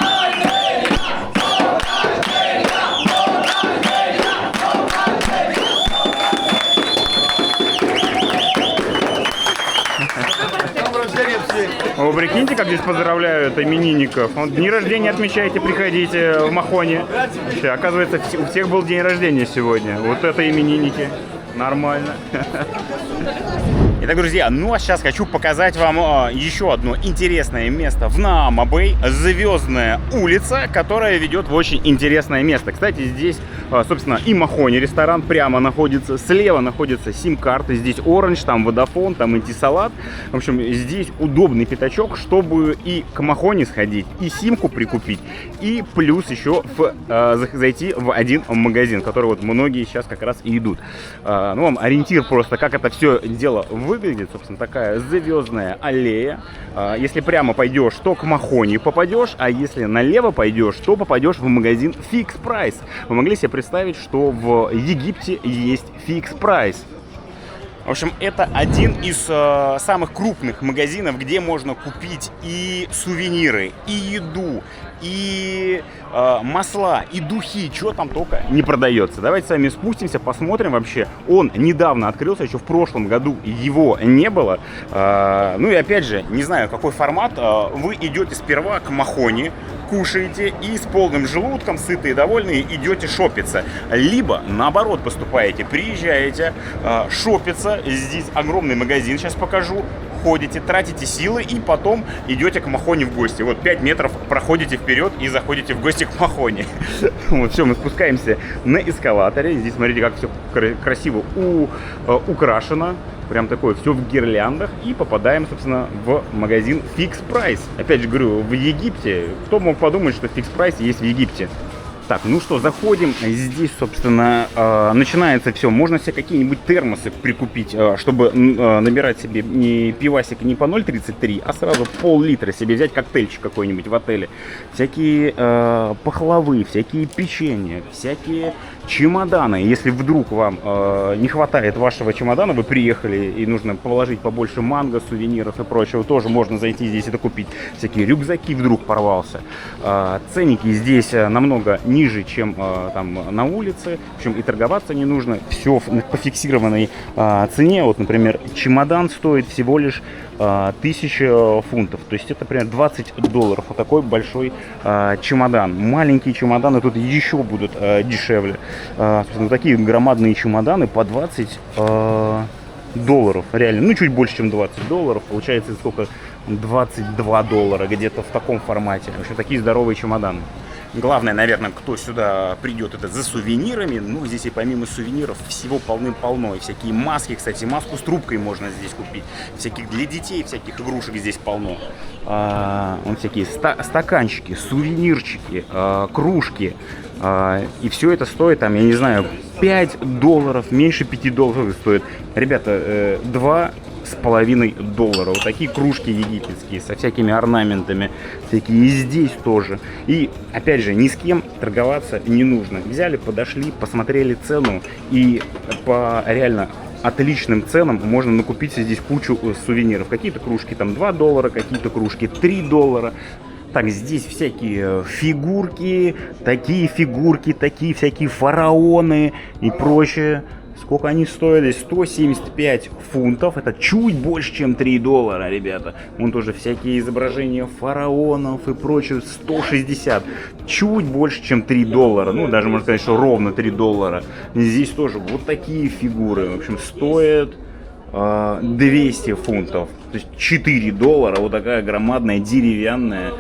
Вы прикиньте, как здесь поздравляют именинников. Вот, дни рождения отмечайте, приходите в Махоне. Вообще, оказывается, у всех был день рождения сегодня. Вот это именинники. Нормально. Итак, друзья, ну а сейчас хочу показать вам еще одно интересное место в Наама-Бэй. Звездная улица, которая ведет в очень интересное место. Кстати, здесь, собственно, и Махони ресторан прямо находится. Слева находится сим-карта. Здесь Orange, там Vodafone, там Etisalat. В общем, здесь удобный пятачок, чтобы и к Махони сходить, и симку прикупить, и плюс еще зайти в один магазин, который вот многие сейчас как раз и идут. Ну, вам ориентир просто, как это все дело выглядит. Собственно, такая звездная аллея. Если прямо пойдешь, то к Махони попадешь, а если налево пойдешь, то попадешь в магазин Fix Price. Вы могли себе представить, что в Египте есть Fix Price? В общем, это один из самых крупных магазинов, где можно купить и сувениры, и еду, и масла, и духи, что там только не продается. Давайте с вами спустимся, посмотрим вообще. Он недавно открылся, еще в прошлом году его не было. Ну и опять же, не знаю, какой формат. Вы идете сперва к Махони, кушаете и с полным желудком, сытые и довольные, идете шопиться. Либо наоборот поступаете, приезжаете шопиться. Здесь огромный магазин, сейчас покажу. Ходите, тратите силы и потом идете к Махони в гости. Вот 5 метров проходите вперед и заходите в гости к Махони. Вот все, мы спускаемся на эскалаторе. Здесь смотрите, как все красиво украшено. Прям такое все в гирляндах. И попадаем, собственно, в магазин Fix Price. Опять же говорю, в Египте. Кто мог подумать, что Fix Price есть в Египте? Так, ну что, заходим. Здесь, собственно, начинается все. Можно себе какие-нибудь термосы прикупить, чтобы набирать себе не пивасик не по 0,33, а сразу пол-литра себе взять, коктейльчик какой-нибудь в отеле. Всякие пахлавы, всякие печенья, всякие чемоданы. Если вдруг вам не хватает вашего чемодана, вы приехали и нужно положить побольше манго, сувениров и прочего, тоже можно зайти здесь это купить. Всякие рюкзаки вдруг порвался. Ценники здесь намного ниже, чем там на улице. В общем, и торговаться не нужно. Все по фиксированной цене. Вот, например, чемодан стоит всего лишь 1000 фунтов. То есть это примерно $20. Вот такой большой чемодан. Маленькие чемоданы тут еще будут дешевле. Такие громадные чемоданы по $20. Реально, ну чуть больше, чем $20. Получается сколько? $22 где-то в таком формате. В общем, такие здоровые чемоданы. Главное, наверное, кто сюда придет, это за сувенирами. Ну, здесь и помимо сувениров всего полным-полно. И всякие маски, кстати, маску с трубкой можно здесь купить. Всяких для детей, всяких игрушек здесь полно. Вон всякие стаканчики, сувенирчики, кружки. И все это стоит, там, я не знаю, $5, меньше $5 стоит. Ребята, $2,5. Вот такие кружки египетские со всякими орнаментами, всякие и здесь тоже. И опять же, ни с кем торговаться не нужно. Взяли, подошли, посмотрели цену, и по реально отличным ценам можно накупить здесь кучу сувениров. Какие-то кружки там $2, какие-то кружки $3. Так, здесь всякие фигурки, такие всякие фараоны и прочее. Сколько они стоили? 175 фунтов. Это чуть больше, чем $3, ребята. Вон тоже всякие изображения фараонов и прочее. 160. Чуть больше, чем $3. Ну, даже можно сказать, что ровно $3. Здесь тоже вот такие фигуры. В общем, стоят 200 фунтов. То есть 4 доллара, вот такая громадная деревянная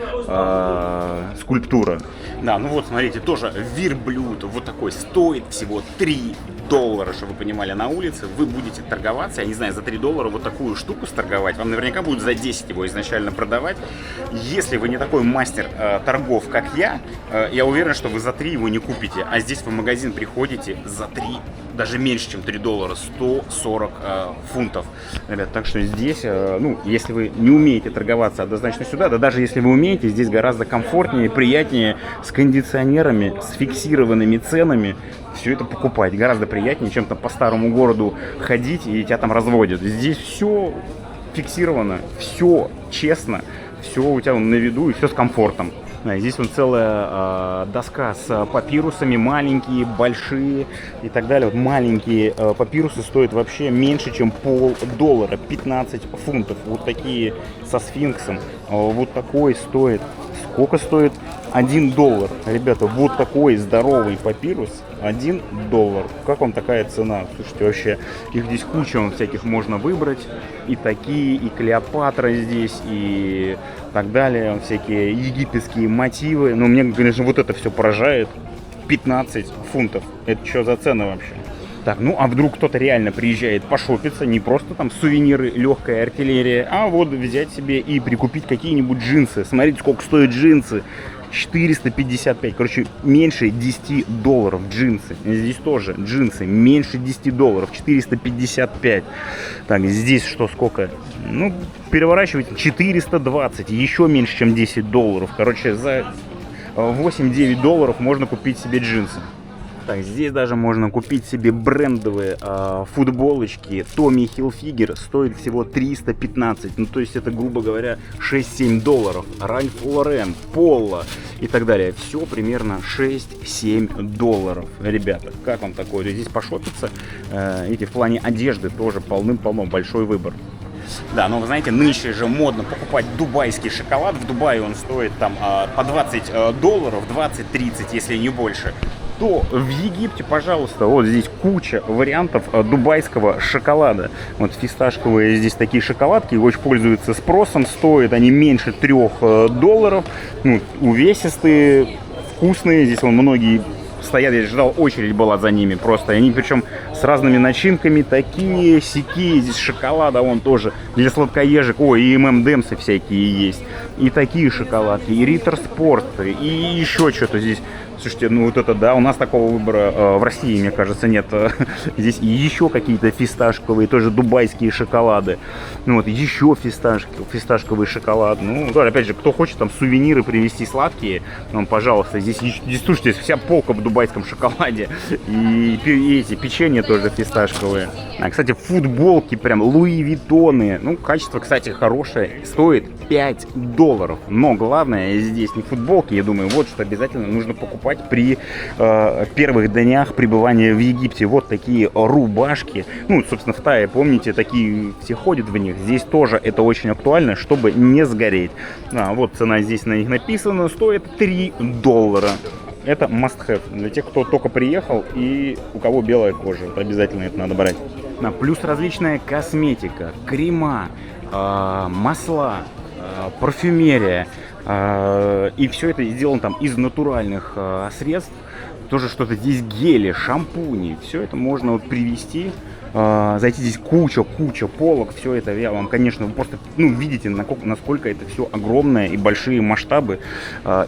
скульптура. Да, ну вот, смотрите, тоже верблюд вот такой стоит всего 3 доллара, чтобы вы понимали, на улице. Вы будете торговаться, я не знаю, за 3 доллара вот такую штуку сторговать, вам наверняка будут за 10 его изначально продавать. Если вы не такой мастер торгов, как я уверен, что вы за 3 его не купите, а здесь вы в магазин приходите за 3, даже меньше, чем 3 доллара, 140 фунтов. Ребят, так что здесь, ну, если вы не умеете торговаться, однозначно сюда, да даже если вы умеете, здесь гораздо комфортнее, приятнее, с кондиционерами, с фиксированными ценами, все это покупать. Гораздо приятнее, чем там по старому городу ходить и тебя там разводят. Здесь все фиксировано, все честно, все у тебя на виду и все с комфортом. Да, здесь вон целая доска с папирусами, маленькие, большие и так далее. Вот маленькие папирусы стоят вообще меньше, чем $0,5, 15 фунтов. Вот такие со сфинксом. Вот такой стоит. Сколько стоит? 1 доллар. Ребята, вот такой здоровый папирус 1 доллар. Как вам такая цена? Слушайте, вообще их здесь куча всяких можно выбрать. И такие, и Клеопатра здесь, и так далее. Всякие египетские мотивы. Но мне, конечно, вот это все поражает. 15 фунтов. Это что за цены вообще? Так, ну а вдруг кто-то реально приезжает пошопиться, не просто там сувениры, легкая артиллерия, а вот взять себе и прикупить какие-нибудь джинсы. Смотрите, сколько стоят джинсы. 455, короче, меньше 10 долларов джинсы. Здесь тоже джинсы, меньше 10 долларов, 455. Так, здесь что, сколько? Ну, переворачивайте, 420, еще меньше, чем 10 долларов. Короче, за 8-9 долларов можно купить себе джинсы. Так, здесь даже можно купить себе брендовые футболочки. Tommy Hilfiger стоит всего 315. Ну, то есть это, грубо говоря, 6-7 долларов. Ralph Lauren, Polo и так далее. Все примерно 6-7 долларов. Ребята, как вам такое? Здесь пошопиться. Эти в плане одежды тоже полным-полно. Большой выбор. Да, но вы знаете, нынче же модно покупать дубайский шоколад. В Дубае он стоит там по 20 долларов, 20-30, если не больше. То в Египте, пожалуйста, вот здесь куча вариантов дубайского шоколада. Вот фисташковые здесь такие шоколадки, очень пользуются спросом, стоят они меньше 3 долларов. Ну, увесистые, вкусные, здесь вон многие стоят, я ждал, очередь была за ними просто. Они причем с разными начинками, такие, сякие, здесь шоколада, вон тоже для сладкоежек, ой, и ММДМсы всякие есть. И такие шоколадки, и Риттер Спорт, и еще что-то здесь. Слушайте, ну вот это да, у нас такого выбора в России, мне кажется, нет. Здесь еще какие-то фисташковые, тоже дубайские шоколады. Ну вот еще фисташковый шоколад. Ну, тоже, опять же, кто хочет там сувениры привезти сладкие, пожалуйста, здесь, слушайте, вся полка в дубайском шоколаде. И эти печенья тоже фисташковые. А, кстати, футболки прям Луи Виттоны. Ну, качество, кстати, хорошее. Стоит 5 долларов. Но главное здесь не футболки, я думаю, вот что обязательно нужно покупать при первых днях пребывания в Египте. Вот такие рубашки. Ну, собственно, в Тае, помните, такие все ходят в них. Здесь тоже это очень актуально, чтобы не сгореть. Вот цена здесь на них написана. Стоит 3 доллара. Это must have для тех, кто только приехал и у кого белая кожа. Обязательно это надо брать. Плюс различная косметика, крема, масла, парфюмерия. И все это сделано там из натуральных средств. Тоже что-то здесь гели, шампуни. Все это можно вот привезти. Зайти здесь куча полок. Все это я вам, конечно, вы просто видите, насколько это все огромное и большие масштабы.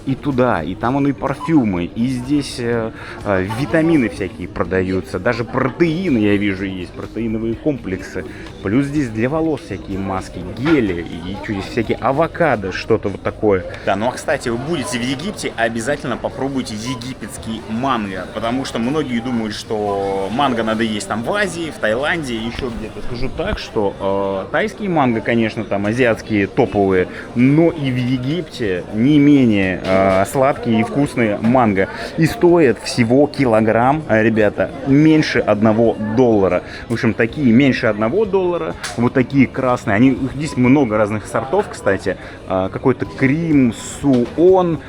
И туда, и там и парфюмы, и здесь витамины всякие продаются. Даже протеины, я вижу, есть протеиновые комплексы. Плюс здесь для волос всякие маски, гели, и что здесь всякие авокадо, что-то вот такое. Да, ну а кстати, вы будете в Египте, обязательно попробуйте египетский манго. Потому что многие думают, что манго надо есть там в Азии, в Таиланде, еще где-то. Скажу так, что тайские манго, конечно, там азиатские топовые, но и в Египте не менее сладкие и вкусные манго. И стоят всего килограмм, ребята, меньше 1 доллара. В общем, такие меньше 1 доллара, вот такие красные. Здесь много разных сортов, кстати. Какой-то крем суон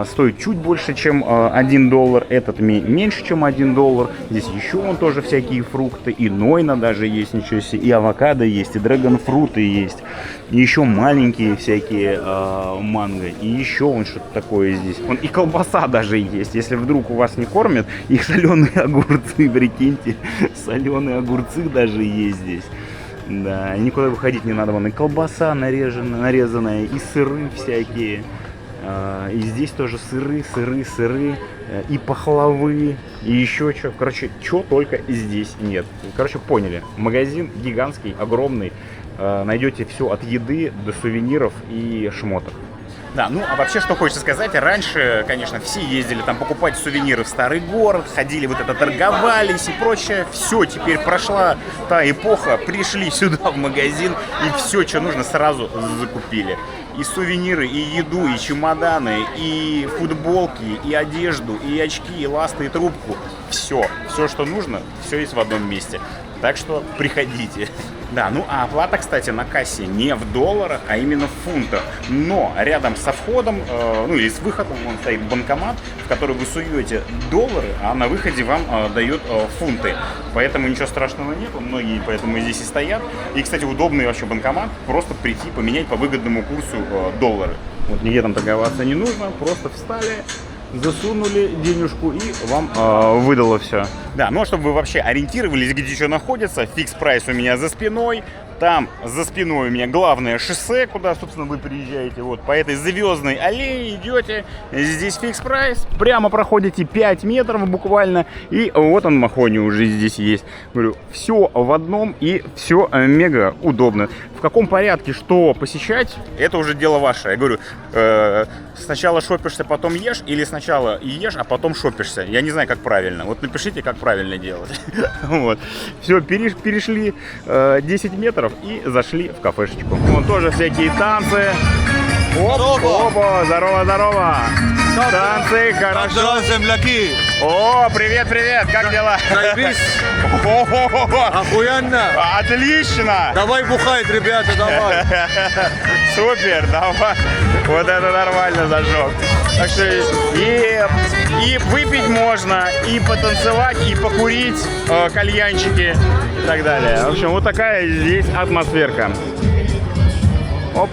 стоит чуть больше, чем 1 доллар. Этот меньше, чем 1 доллар. Здесь еще тоже всякие фрукты. Иной Война даже есть, ничего себе. И авокадо есть, и драгонфруты есть. И еще маленькие всякие манго. И еще вон что-то такое здесь. Вон и колбаса даже есть. Если вдруг у вас не кормят, и соленые огурцы, прикиньте. Соленые огурцы даже есть здесь. Да, никуда выходить не надо. Вон и колбаса нарезанная, и сыры всякие. И здесь тоже сыры, и пахлавы, и еще что. Короче, что только здесь нет. Короче, поняли. Магазин гигантский, огромный. Найдете все от еды до сувениров и шмоток. Да, ну а вообще, что хочется сказать, раньше, конечно, все ездили там покупать сувениры в старый город, ходили вот это, торговались и прочее. Все, теперь прошла та эпоха, пришли сюда в магазин и все, что нужно, сразу закупили. И сувениры, и еду, и чемоданы, и футболки, и одежду, и очки, и ласты, и трубку. Все, что нужно, все есть в одном месте. Так что приходите. Да, ну а оплата, кстати, на кассе не в долларах, а именно в фунтах. Но рядом со входом, ну или с выходом, вон стоит банкомат, в который вы суете доллары, а на выходе вам дают фунты. Поэтому ничего страшного нету, многие поэтому здесь и стоят. И, кстати, удобный вообще банкомат, просто прийти, поменять по выгодному курсу доллары. Вот нигде там торговаться не нужно, просто встали, засунули денежку и вам выдало все. Да, ну а чтобы вы вообще ориентировались, где что находится, фикс прайс у меня за спиной. Там за спиной у меня главное шоссе, куда, собственно, вы приезжаете. Вот по этой звездной аллее идете. Здесь фикс прайс. Прямо проходите 5 метров буквально. И вот он, Махони, уже здесь есть. Говорю, все в одном и все мега удобно. В каком порядке что посещать, это уже дело ваше. Я говорю, сначала шопишься, потом ешь, или сначала ешь, а потом шопишься. Я не знаю, как правильно. Вот напишите, как правильно делать. Вот. Все, перешли 10 метров и зашли в кафешечку. Вон тоже всякие танцы. Опа, здорово. Танцы, хорошо. Здорово, земляки! О, привет, как дела? Заебись! Охуенно! Отлично! Давай бухать, ребята, давай! Супер, давай! Вот это нормально зажег. Так что и выпить можно, и потанцевать, и покурить кальянчики и так далее. В общем, вот такая здесь атмосферка. Оп.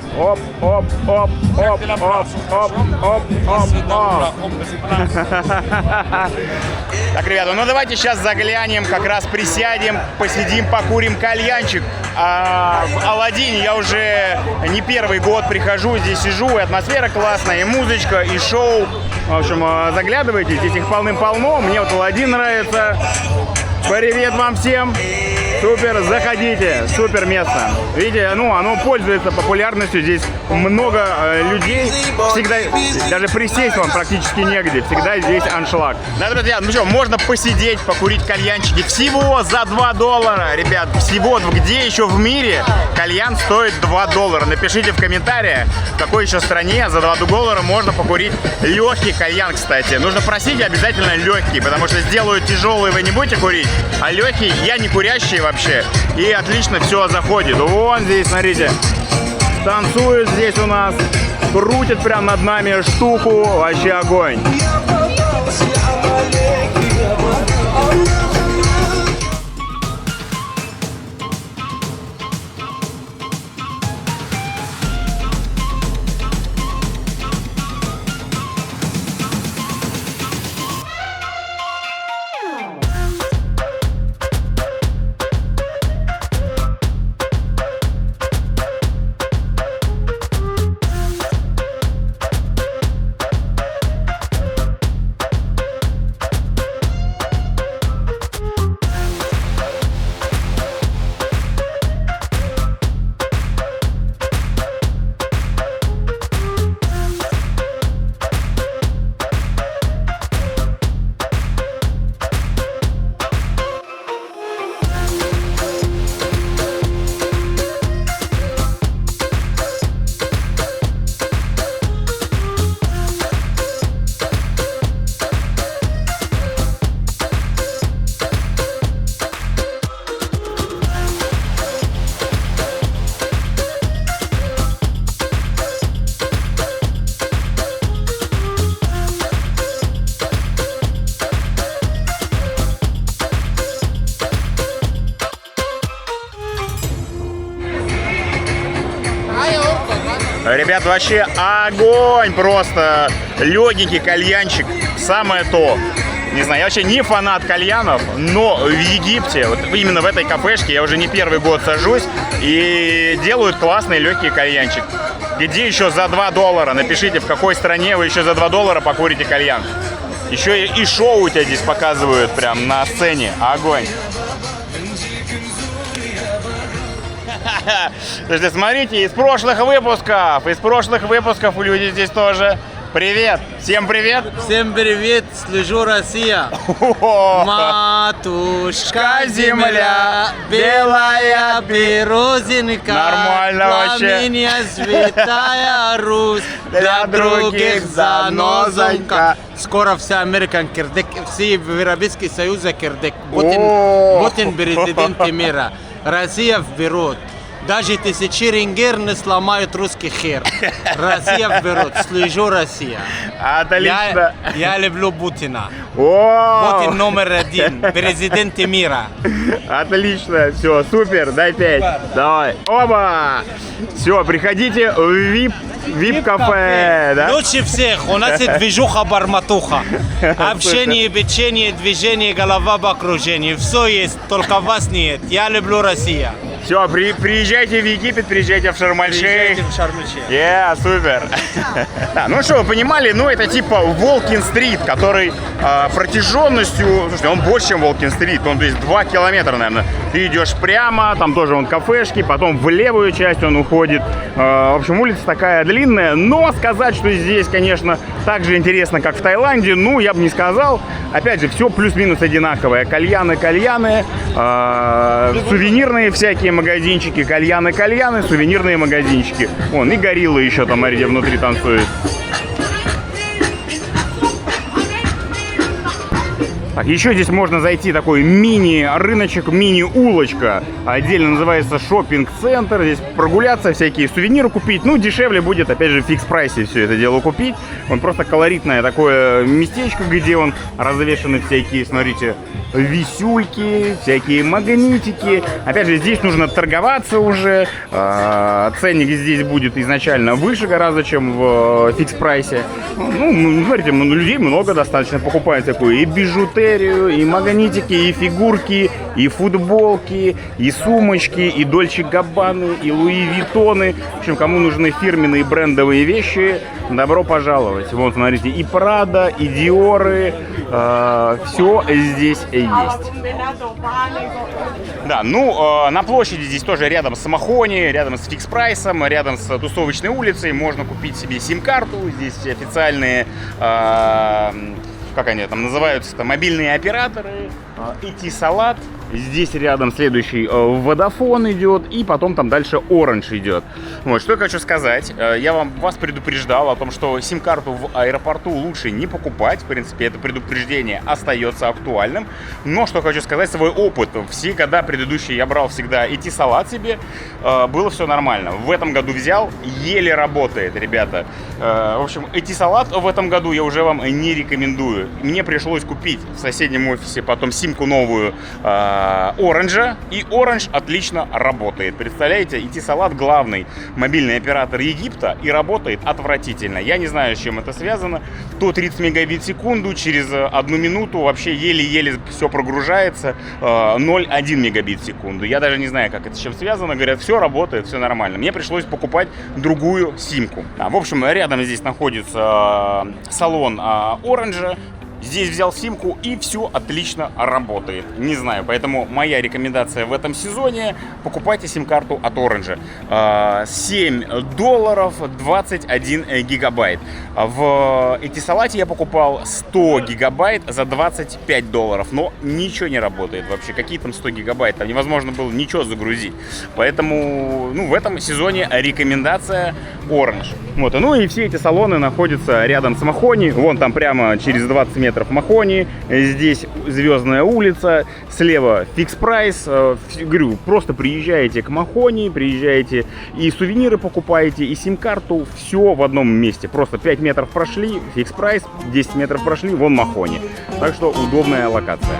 Так, ребята, ну давайте сейчас заглянем, как раз присядем, посидим, покурим кальянчик. В Аладдине я уже не первый год прихожу, здесь сижу, и атмосфера классная, и музычка, и шоу. В общем, заглядывайте, здесь их полным-полно. Мне вот Аладдин нравится. Привет вам всем! Супер, заходите, супер место. Видите, ну оно пользуется популярностью, здесь много людей, всегда, даже присесть вам практически негде, всегда здесь аншлаг. Да, друзья, ну что, можно посидеть, покурить кальянчики всего за $2, ребят, всего, где еще в мире кальян стоит $2? Напишите в комментариях, в какой еще стране за $2 можно покурить легкий кальян, кстати. Нужно просить обязательно легкий, потому что сделают тяжелый, вы не будете курить, а легкий, я не курящий вообще, и отлично все заходит. Вон здесь, смотрите, танцуют здесь у нас, крутят прям над нами штуку, вообще огонь. Ребят, вообще огонь просто. Легенький кальянчик, самое то. Не знаю, я вообще не фанат кальянов, но в Египте, вот именно в этой кафешке, я уже не первый год сажусь, и делают классный легкий кальянчик. Где еще за $2? Напишите, в какой стране вы еще за $2 покурите кальян. Еще и шоу у тебя здесь показывают прям на сцене. Огонь. Слушайте, смотрите, из прошлых выпусков люди здесь тоже. Привет! Всем привет! Всем привет! Служу Россия! Матушка земля, белая березинка, Нормально вообще. для меня святая Русь, для других занозонька. Скоро вся Американ кирдык, все Европейский Союз кирдык. Путин президент мира. Россия вперед. Даже тысячи рингер не сломают русский хер. Россия вперед, служу Россия. Отлично. Я люблю Путина. О! Путин номер 1, президент мира. Отлично, все, супер, дай 5. Давай. Оба! Все, приходите в VIP-кафе, да? Лучше всех, у нас есть движуха-барматуха. Общение, печенье, движение, голова в окружении. Все есть, только вас нет. Я люблю Россию. Все, приезжайте в Египет, приезжайте в Шарм-эль-Шейх. Приезжайте в Шарм-эль-Шейх. Супер. Да, ну что, вы понимали, ну это типа Волкин-стрит, который протяженностью, слушайте, он больше, чем Волкин-стрит, он то есть 2 километра, наверное. Ты идешь прямо, там тоже вон кафешки, потом в левую часть он уходит. В общем, улица такая длинная, но сказать, что здесь, конечно, так же интересно, как в Таиланде, ну, я бы не сказал. Опять же, все плюс-минус одинаковое. Кальяны, сувенирные всякие магазинчики, кальяны, сувенирные магазинчики. Вон, и гориллы еще там, смотрите, внутри танцуют. Так, еще здесь можно зайти, такой мини-рыночек, мини-улочка. Отдельно называется шоппинг-центр. Здесь прогуляться, всякие сувениры купить. Ну, дешевле будет, опять же, в фикс-прайсе все это дело купить. Он просто колоритное такое местечко, где он развешаны всякие, смотрите, висюльки, всякие магнитики. Опять же, здесь нужно торговаться уже. Ценник здесь будет изначально выше гораздо, чем в фикс-прайсе. Ну, смотрите, людей много достаточно покупают такую и бижутерию, и магнитики, и фигурки, и футболки, и сумочки, и Дольче Габбаны, и Луи Виттоны. В общем, кому нужны фирменные брендовые вещи, добро пожаловать. Вот, смотрите, и Прада, и Диоры, все здесь есть. Да, ну, на площади здесь тоже рядом с Махони, рядом с фикс-прайсом, рядом с тусовочной улицей можно купить себе сим-карту. Здесь официальные, как они там называются, мобильные операторы, Этисалат. Здесь рядом следующий Vodafone идет, и потом там дальше Orange идет. Вот, что я хочу сказать. Я вас предупреждал о том, что сим-карту в аэропорту лучше не покупать. В принципе, это предупреждение остается актуальным. Но что хочу сказать, свой опыт. Все года предыдущие я брал всегда Этисалат себе. Было все нормально. В этом году взял, еле работает, ребята. В общем, Этисалат в этом году я уже вам не рекомендую. Мне пришлось купить в соседнем офисе потом симку новую Orange, и Orange отлично работает. Представляете, Этисалат главный мобильный оператор Египта и работает отвратительно. Я не знаю, с чем это связано. То 30 мегабит в секунду, через 1 минуту вообще еле-еле все прогружается, 0,1 мегабит в секунду. Я даже не знаю, как это с чем связано. Говорят, все работает, все нормально. Мне пришлось покупать другую симку. В общем, рядом здесь находится салон Orange. Здесь взял симку, и все отлично работает. Не знаю, поэтому моя рекомендация в этом сезоне: покупайте сим-карту от Orange. $7, 21 гигабайт. В Этисалате я покупал 100 гигабайт за $25, но ничего не работает вообще. Какие там 100 гигабайт? Там невозможно было ничего загрузить. Поэтому, ну, в этом сезоне рекомендация Orange. Вот, ну и все эти салоны находятся рядом с Махони. Вон там прямо через 20 метров Махони. Здесь Звездная улица. Слева фикс-прайс. Говорю, просто приезжаете к Махони, приезжаете и сувениры покупаете, и сим-карту. Все в одном месте. Просто 5 метров прошли, фикс-прайс, 10 метров прошли, вон Махони. Так что удобная локация.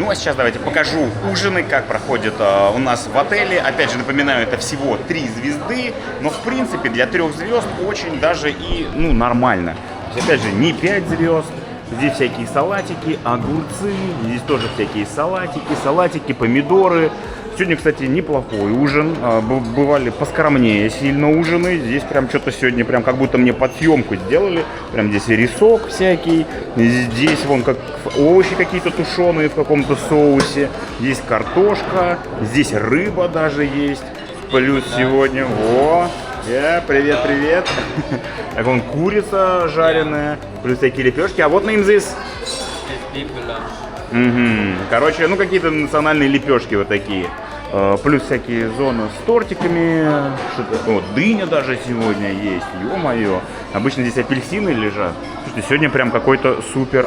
Ну а сейчас давайте покажу ужины, как проходят у нас в отеле. Опять же, напоминаю, это всего 3 звезды, но в принципе для 3 звезд очень даже и, ну, нормально. То есть, опять же, не 5 звезд. Здесь всякие салатики, огурцы, здесь тоже всякие салатики, помидоры. Сегодня, кстати, неплохой ужин. Бывали поскромнее сильно ужины. Здесь прям что-то сегодня прям как будто мне под съемку сделали. Прям здесь рисок всякий. Здесь вон как овощи какие-то тушеные в каком-то соусе. Здесь картошка. Здесь рыба даже есть. Плюс сегодня... О! Привет. Так вон курица жареная. Плюс всякие лепешки. А вот на здесь... Короче, ну какие-то национальные лепешки вот такие. Плюс всякие зоны с тортиками. Вот, дыня даже сегодня есть. Ё-моё. Обычно здесь апельсины лежат. Слушайте, сегодня прям какой-то супер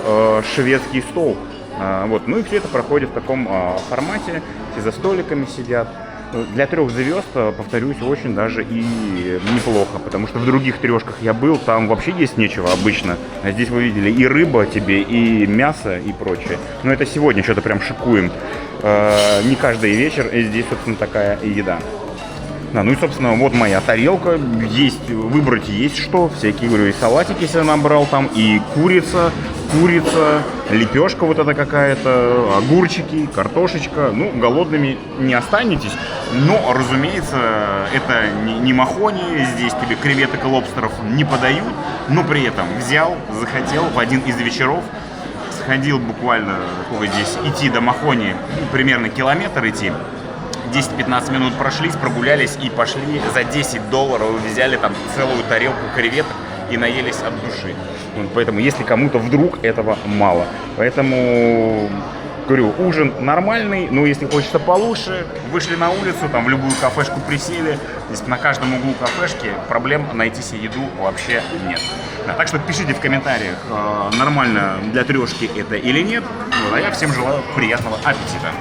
шведский стол. Вот. Ну и все это проходит в таком формате. Все за столиками сидят. Для 3 звезд, повторюсь, очень даже и неплохо, потому что в других трешках я был, там вообще есть нечего обычно. А здесь вы видели и рыба тебе, и мясо, и прочее. Но это сегодня что-то прям шикуем. Не каждый вечер, и здесь, собственно, такая еда. Да, ну и, собственно, вот моя тарелка. Есть, выбрать есть что. Всякие, говорю, и салатики себе набрал там, и курица, лепешка вот эта какая-то, огурчики, картошечка. Ну, голодными не останетесь. Но, разумеется, это не махони. Здесь тебе креветок и лобстеров не подают. Но при этом взял, захотел в один из вечеров. Сходил буквально, сколько здесь идти до Махони, примерно километр идти. 10-15 минут прошлись, прогулялись и пошли за $10, взяли там целую тарелку креветок и наелись от души. Вот, поэтому, если кому-то вдруг этого мало. Поэтому, говорю, ужин нормальный, но если хочется получше, вышли на улицу, там в любую кафешку присели. Здесь на каждом углу кафешки проблем найти себе еду вообще нет. Да, так что пишите в комментариях, нормально для трешки это или нет. Вот, а я всем желаю приятного аппетита.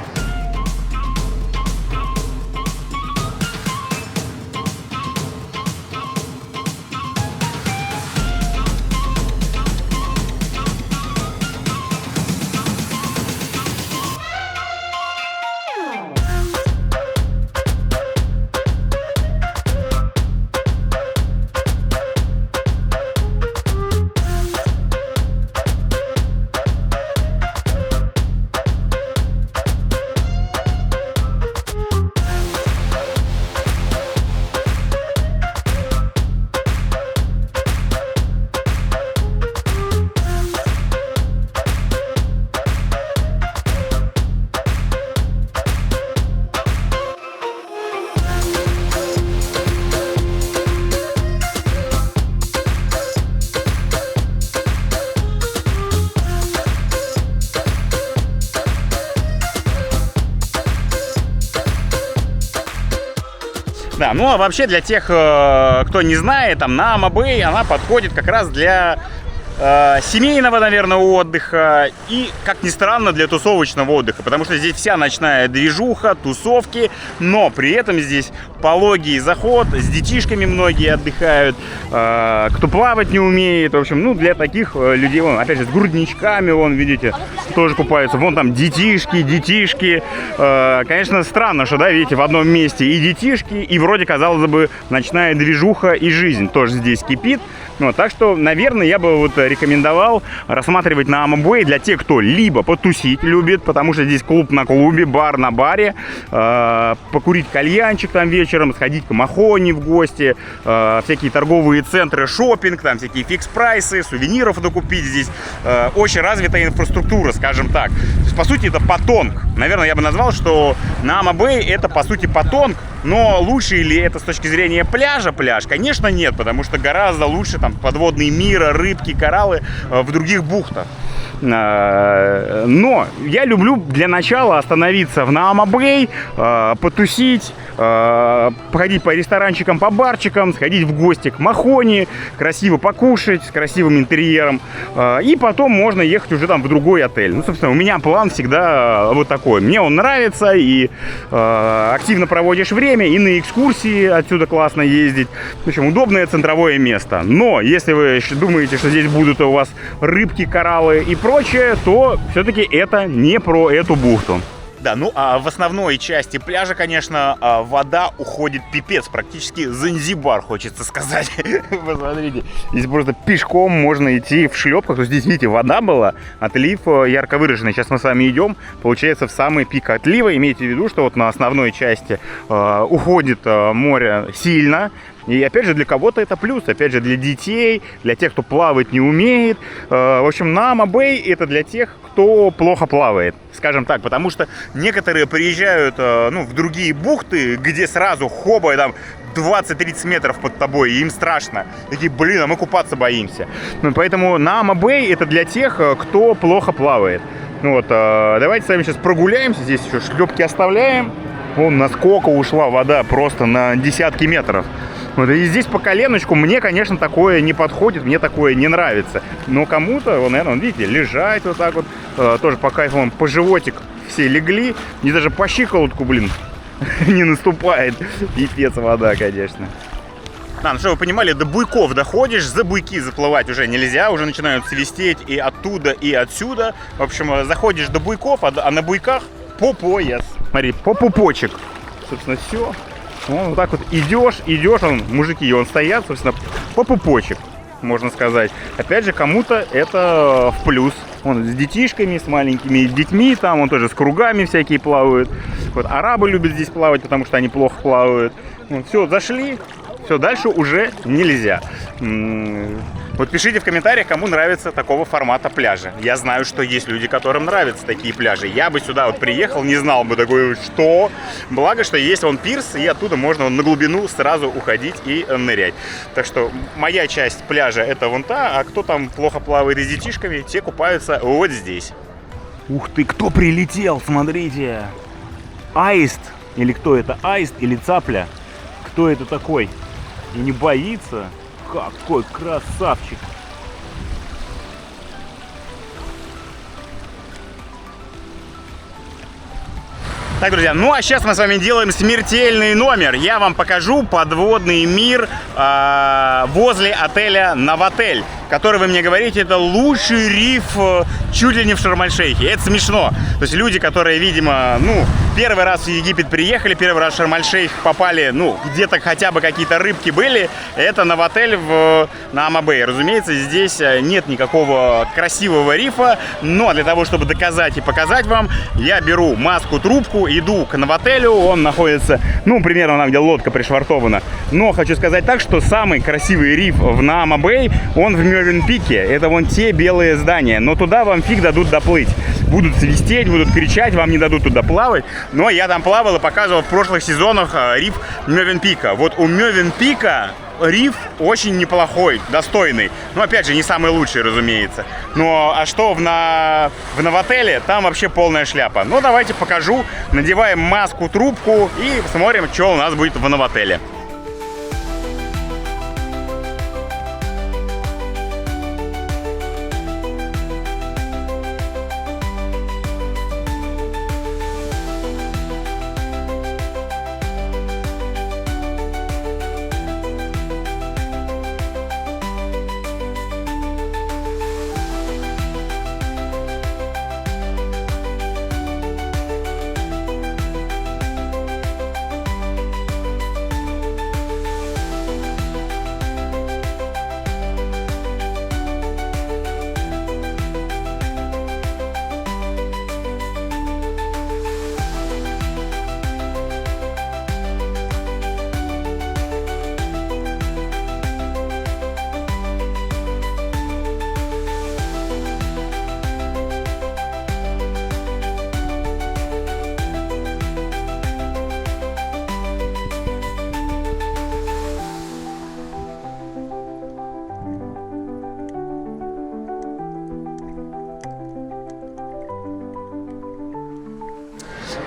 Да, ну а вообще для тех, кто не знает, там Наама Бэй, она подходит как раз для семейного, наверное, отдыха и, как ни странно, для тусовочного отдыха, потому что здесь вся ночная движуха, тусовки, но при этом здесь пологий заход, с детишками многие отдыхают, кто плавать не умеет, в общем, ну, для таких людей, вон, опять же, с грудничками, вон, видите, тоже купаются, вон там детишки, конечно, странно, что, да, видите, в одном месте и детишки, и вроде, казалось бы, ночная движуха и жизнь тоже здесь кипит. Ну, так что, наверное, я бы вот рекомендовал рассматривать Наама Бэй для тех, кто либо потусить любит, потому что здесь клуб на клубе, бар на баре, покурить кальянчик там вечером, сходить к Махони в гости, всякие торговые центры, шопинг, там всякие фикс-прайсы, сувениров докупить. Здесь очень развитая инфраструктура, скажем так. То есть, по сути, это Патонг. Наверное, я бы назвал, что Наама Бэй это, по сути, Патонг. Но лучше ли это с точки зрения пляжа пляж? Конечно, нет, потому что гораздо лучше там подводный мир, рыбки, кораллы в других бухтах. Но я люблю для начала остановиться в Наама Бэй, потусить, походить по ресторанчикам, по барчикам, сходить в гости к Махони, красиво покушать, с красивым интерьером. И потом можно ехать уже там в другой отель. Ну, собственно, у меня план всегда вот такой. Мне он нравится, и активно проводишь время, и на экскурсии отсюда классно ездить. В общем, удобное центровое место. Но если вы думаете, что здесь будут у вас рыбки, кораллы и прочее, прочее, то все-таки это не про эту бухту. Да, ну а в основной части пляжа, конечно, вода уходит пипец, практически Занзибар, хочется сказать. Посмотрите, здесь просто пешком можно идти в шлепках. То есть здесь, видите, вода была, отлив ярко выраженный. Сейчас мы с вами идем, получается, в самый пик отлива. Имейте в виду, что вот на основной части уходит море сильно. И опять же, для кого-то это плюс, опять же, для детей, для тех, кто плавать не умеет. В общем, на Ама-Бэй это для тех, кто плохо плавает, скажем так, потому что некоторые приезжают в другие бухты, где сразу хоба, там 20-30 метров под тобой, и им страшно. Такие, блин, а мы купаться боимся. Поэтому на Ама-Бэй это для тех, кто плохо плавает. Вот, давайте с вами сейчас прогуляемся, здесь еще шлепки оставляем. Вон насколько ушла вода, просто на десятки метров. Вот, и здесь по коленочку мне, конечно, такое не подходит, мне такое не нравится. Но кому-то, наверное, видите, лежать вот так вот, тоже по кайфу, вон, по животик все легли. И даже по щиколотку, блин, не наступает. Пипец вода, конечно. Ну, чтобы вы понимали, до буйков доходишь, за буйки заплывать уже нельзя, уже начинают свистеть и оттуда, и отсюда. В общем, заходишь до буйков, а на буйках по пояс. Смотри, по пупочек. Собственно, все. Вот так вот идешь, мужики, стоят, собственно, по пупочек, можно сказать. Опять же, кому-то это в плюс. Он с детишками, с маленькими детьми, там он тоже с кругами всякие плавают. Вот, арабы любят здесь плавать, потому что они плохо плавают. Вот, все, зашли, все, дальше уже нельзя. Вот пишите в комментариях, кому нравится такого формата пляжа. Я знаю, что есть люди, которым нравятся такие пляжи. Я бы сюда вот приехал, не знал бы такое, что. Благо, что есть вон пирс, и оттуда можно на глубину сразу уходить и нырять. Так что моя часть пляжа это вон та, а кто там плохо плавает и с детишками, те купаются вот здесь. Ух ты, кто прилетел, смотрите. Аист, или кто это, аист или цапля? Кто это такой? И не боится? Какой красавчик! Так, друзья, ну а сейчас мы с вами делаем смертельный номер. Я вам покажу подводный мир возле отеля Новотель, который, вы мне говорите, это лучший риф чуть ли не в Шарм-эль-Шейхе. Это смешно. То есть люди, которые, видимо, первый раз в Египет приехали, первый раз в Шарм-эль-Шейх попали, где-то хотя бы какие-то рыбки были, это Новотель на Ама-Бэй. Разумеется, здесь нет никакого красивого рифа, но для того, чтобы доказать и показать вам, я беру маску-трубку, иду к Новотелю, он находится, примерно там, где лодка пришвартована. Но хочу сказать так, что самый красивый риф на Ама-Бэй, он в Мёвен-Пике. Это вон те белые здания, но туда вам фиг дадут доплыть. Будут свистеть, будут кричать, вам не дадут туда плавать. Но я там плавал и показывал в прошлых сезонах риф Мёвен-Пика. Вот у Мёвен-Пика риф очень неплохой, достойный. Опять же, не самый лучший, разумеется. А что в Новотеле, там вообще полная шляпа. Давайте покажу. Надеваем маску-трубку и смотрим, что у нас будет в Новотеле.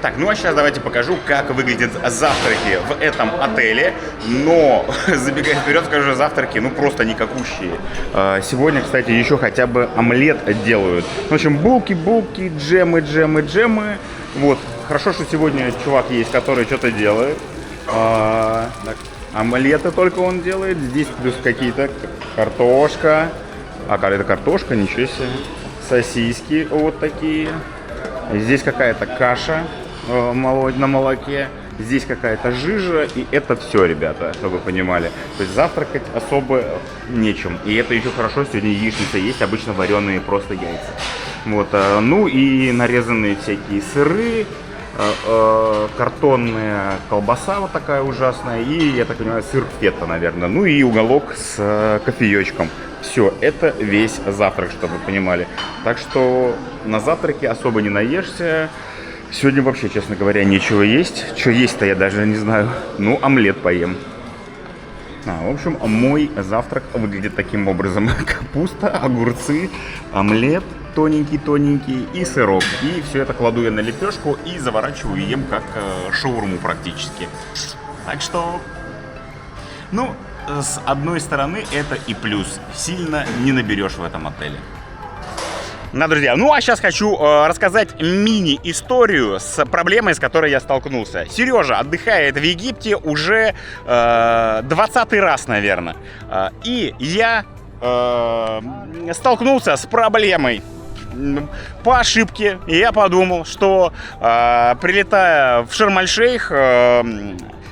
Так, а сейчас давайте покажу, как выглядят завтраки в этом отеле. Но, забегая вперед, скажу, завтраки, просто никакущие. Сегодня, кстати, еще хотя бы омлет делают. В общем, булки, джемы. Вот, хорошо, что сегодня чувак есть, который что-то делает. Так, омлеты только он делает. Здесь плюс какие-то картошка. Это картошка, ничего себе. сосиски вот такие. Здесь какая-то каша на молоке. Здесь какая-то жижа, и это все, ребята, чтобы вы понимали. То есть завтракать особо нечем. И это еще хорошо, сегодня яичница есть, обычно вареные просто яйца. Вот, ну и нарезанные всякие сыры, картонная колбаса вот такая ужасная, и, я так понимаю, сыр фета, наверное. Ну и уголок с кофеечком. Все, это весь завтрак, чтобы вы понимали. Так что на завтраке особо не наешься. Сегодня вообще, честно говоря, нечего есть. Что есть-то я даже не знаю. Ну, омлет поем. В общем, мой завтрак выглядит таким образом. Капуста, огурцы, омлет тоненький-тоненький и сырок. И все это кладу я на лепешку и заворачиваю и ем как шаурму практически. Так что, ну, с одной стороны, это и плюс. Сильно не наберешь в этом отеле. Да, друзья, ну а сейчас хочу рассказать мини-историю с проблемой, с которой я столкнулся. Сережа отдыхает в Египте уже 20-й раз, наверное. И я столкнулся с проблемой. По ошибке я подумал, что прилетая в Шарм-эль-Шейх,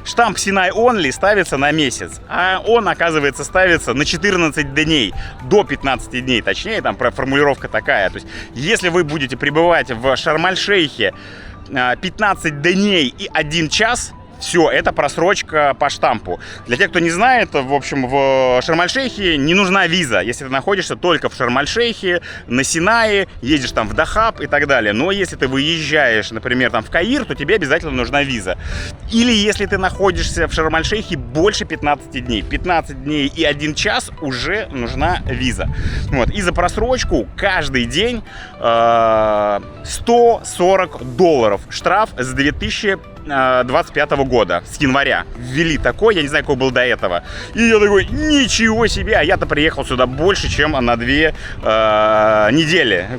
штамп Sinai Only ставится на месяц, а он, оказывается, ставится на 14 дней, до 15 дней, точнее, там формулировка такая. То есть, если вы будете пребывать в Шарм-эль-Шейхе 15 дней и 1 час, все, это просрочка по штампу. Для тех, кто не знает, в общем, в Шарм-эль-Шейхе не нужна виза, если ты находишься только в Шарм-эль-Шейхе, на Синае, едешь там в Дахаб и так далее. Но если ты выезжаешь, например, там в Каир, то тебе обязательно нужна виза. Или если ты находишься в Шарм-эль-Шейхе больше 15 дней. 15 дней и 1 час уже нужна виза. Вот. И за просрочку каждый день $140 штраф с 2025 года, с января. Ввели такой, я не знаю, какой был до этого. И я такой, ничего себе, а я-то приехал сюда больше, чем на 2 недели.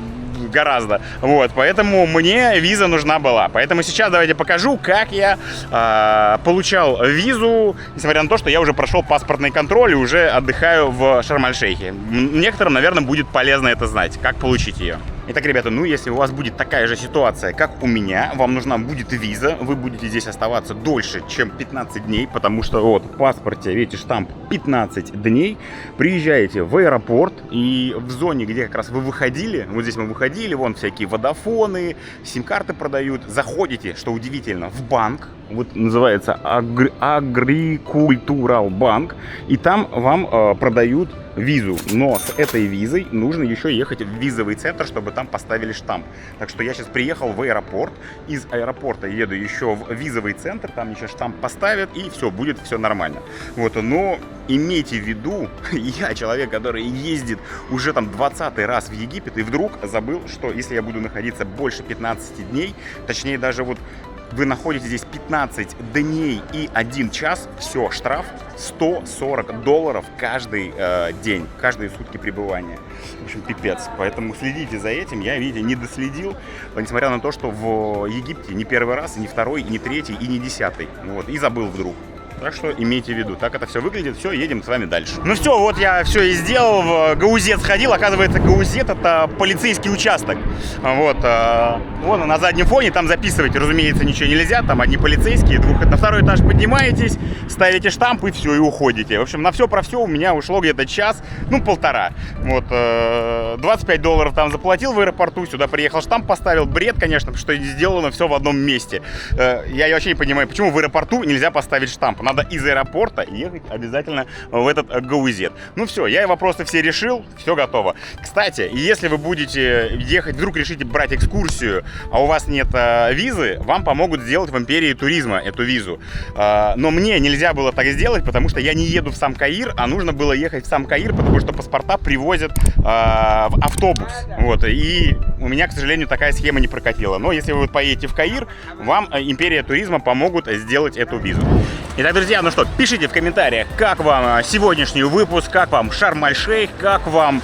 Гораздо. Вот, поэтому мне виза нужна была. Поэтому сейчас давайте покажу, как я получал визу, несмотря на то, что я уже прошел паспортный контроль и уже отдыхаю в Шарм-эль-Шейхе. Некоторым, наверное, будет полезно это знать, как получить ее. Итак, ребята, ну если у вас будет такая же ситуация, как у меня, вам нужна будет виза, вы будете здесь оставаться дольше, чем 15 дней, потому что вот в паспорте, видите, штамп 15 дней, приезжаете в аэропорт, и в зоне, где как раз вы выходили, вот здесь мы выходили, вон всякие водафоны, сим-карты продают, заходите, что удивительно, в банк, вот называется Агрикультурал банк, и там вам продают визу, но с этой визой нужно еще ехать в визовый центр, чтобы там поставили штамп. Так что я сейчас приехал в аэропорт, из аэропорта еду еще в визовый центр, там еще штамп поставят, и все, будет все нормально. Вот, но имейте в виду, я человек, который ездит уже там 20-й раз в Египет, и вдруг забыл, что если я буду находиться больше 15 дней, точнее даже вот вы находитесь здесь 15 дней и 1 час, все, штраф $140 каждый день, каждые сутки пребывания. В общем, пипец. Поэтому следите за этим. Я, видите, не доследил, несмотря на то, что в Египте не первый раз, и не второй, и не третий, и не 10-й. Вот, и забыл вдруг. Так что имейте в виду, так это все выглядит. Все, едем с вами дальше. Ну все, вот я все и сделал, в Гаузет сходил. Оказывается, Гаузет — это полицейский участок. Вот, вон на заднем фоне, там записывать, разумеется, ничего нельзя. Там одни полицейские, на 2-й этаж поднимаетесь, ставите штамп и все, и уходите. В общем, на все про все у меня ушло где-то час, ну, полтора. Вот, $25 там заплатил в аэропорту, сюда приехал, штамп поставил. Бред, конечно, потому что сделано все в одном месте. Я вообще не понимаю, почему в аэропорту нельзя поставить штамп. Надо из аэропорта ехать обязательно в этот Гаузет. Ну все, я вопросы все решил, все готово. Кстати, если вы будете ехать, вдруг решите брать экскурсию, а у вас нет визы, вам помогут сделать в Империи туризма эту визу. Но мне нельзя было так сделать, потому что я не еду в сам Каир, а нужно было ехать в сам Каир, потому что паспорта привозят в автобус. Вот, и у меня, к сожалению, такая схема не прокатила. Но если вы поедете в Каир, вам Империя туризма помогут сделать эту визу. Итак, друзья, ну что, пишите в комментариях, как вам сегодняшний выпуск, как вам Шарм-эль-Шейх, как вам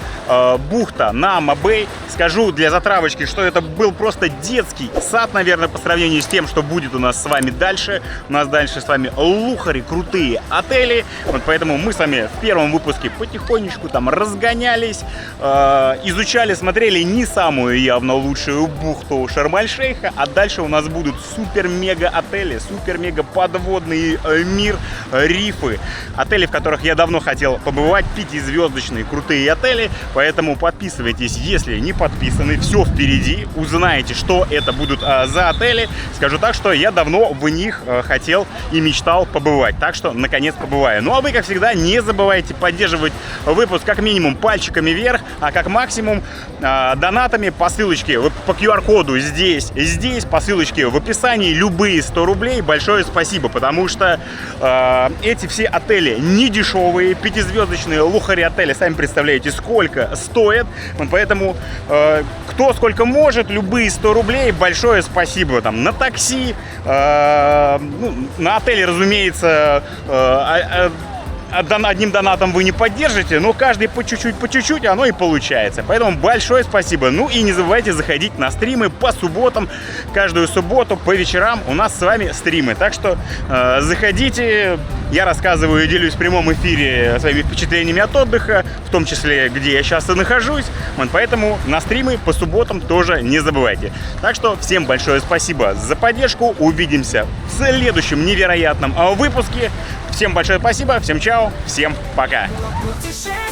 бухта на Ама-Бэй. Скажу для затравочки, что это был просто детский сад, наверное, по сравнению с тем, что будет у нас с вами дальше. У нас дальше с вами лухари, крутые отели. Вот поэтому мы с вами в первом выпуске потихонечку там разгонялись, изучали, смотрели не самую явно лучшую бухту Шарм-эль-Шейха, а дальше у нас будут супер-мега отели, супер-мега подводный мир, рифы. Отели, в которых я давно хотел побывать, 5-звездочные крутые отели, поэтому подписывайтесь, если не подписаны, все впереди, узнаете, что это будут за отели. Скажу так, что я давно в них хотел и мечтал побывать, так что наконец побываю. Ну а вы, как всегда, не забывайте поддерживать выпуск как минимум пальчиками вверх, а как максимум донатами по ссылочке, по QR-коду здесь, по ссылочке в описании, любые 100 рублей, большое спасибо, потому что эти все отели не дешевые, 5-звездочные лухари отели, сами представляете, сколько стоят, поэтому кто сколько может, любые 100 рублей, большое спасибо. Там на такси, на отеле, разумеется, одним донатом вы не поддержите, но каждый по чуть-чуть оно и получается. Поэтому большое спасибо. Ну и не забывайте заходить на стримы по субботам. Каждую субботу по вечерам у нас с вами стримы. Так что заходите. Я рассказываю и делюсь в прямом эфире своими впечатлениями от отдыха, в том числе, где я сейчас и нахожусь. Поэтому на стримы по субботам тоже не забывайте. Так что всем большое спасибо за поддержку. Увидимся в следующем невероятном выпуске. Всем большое спасибо, всем чао, всем пока. To share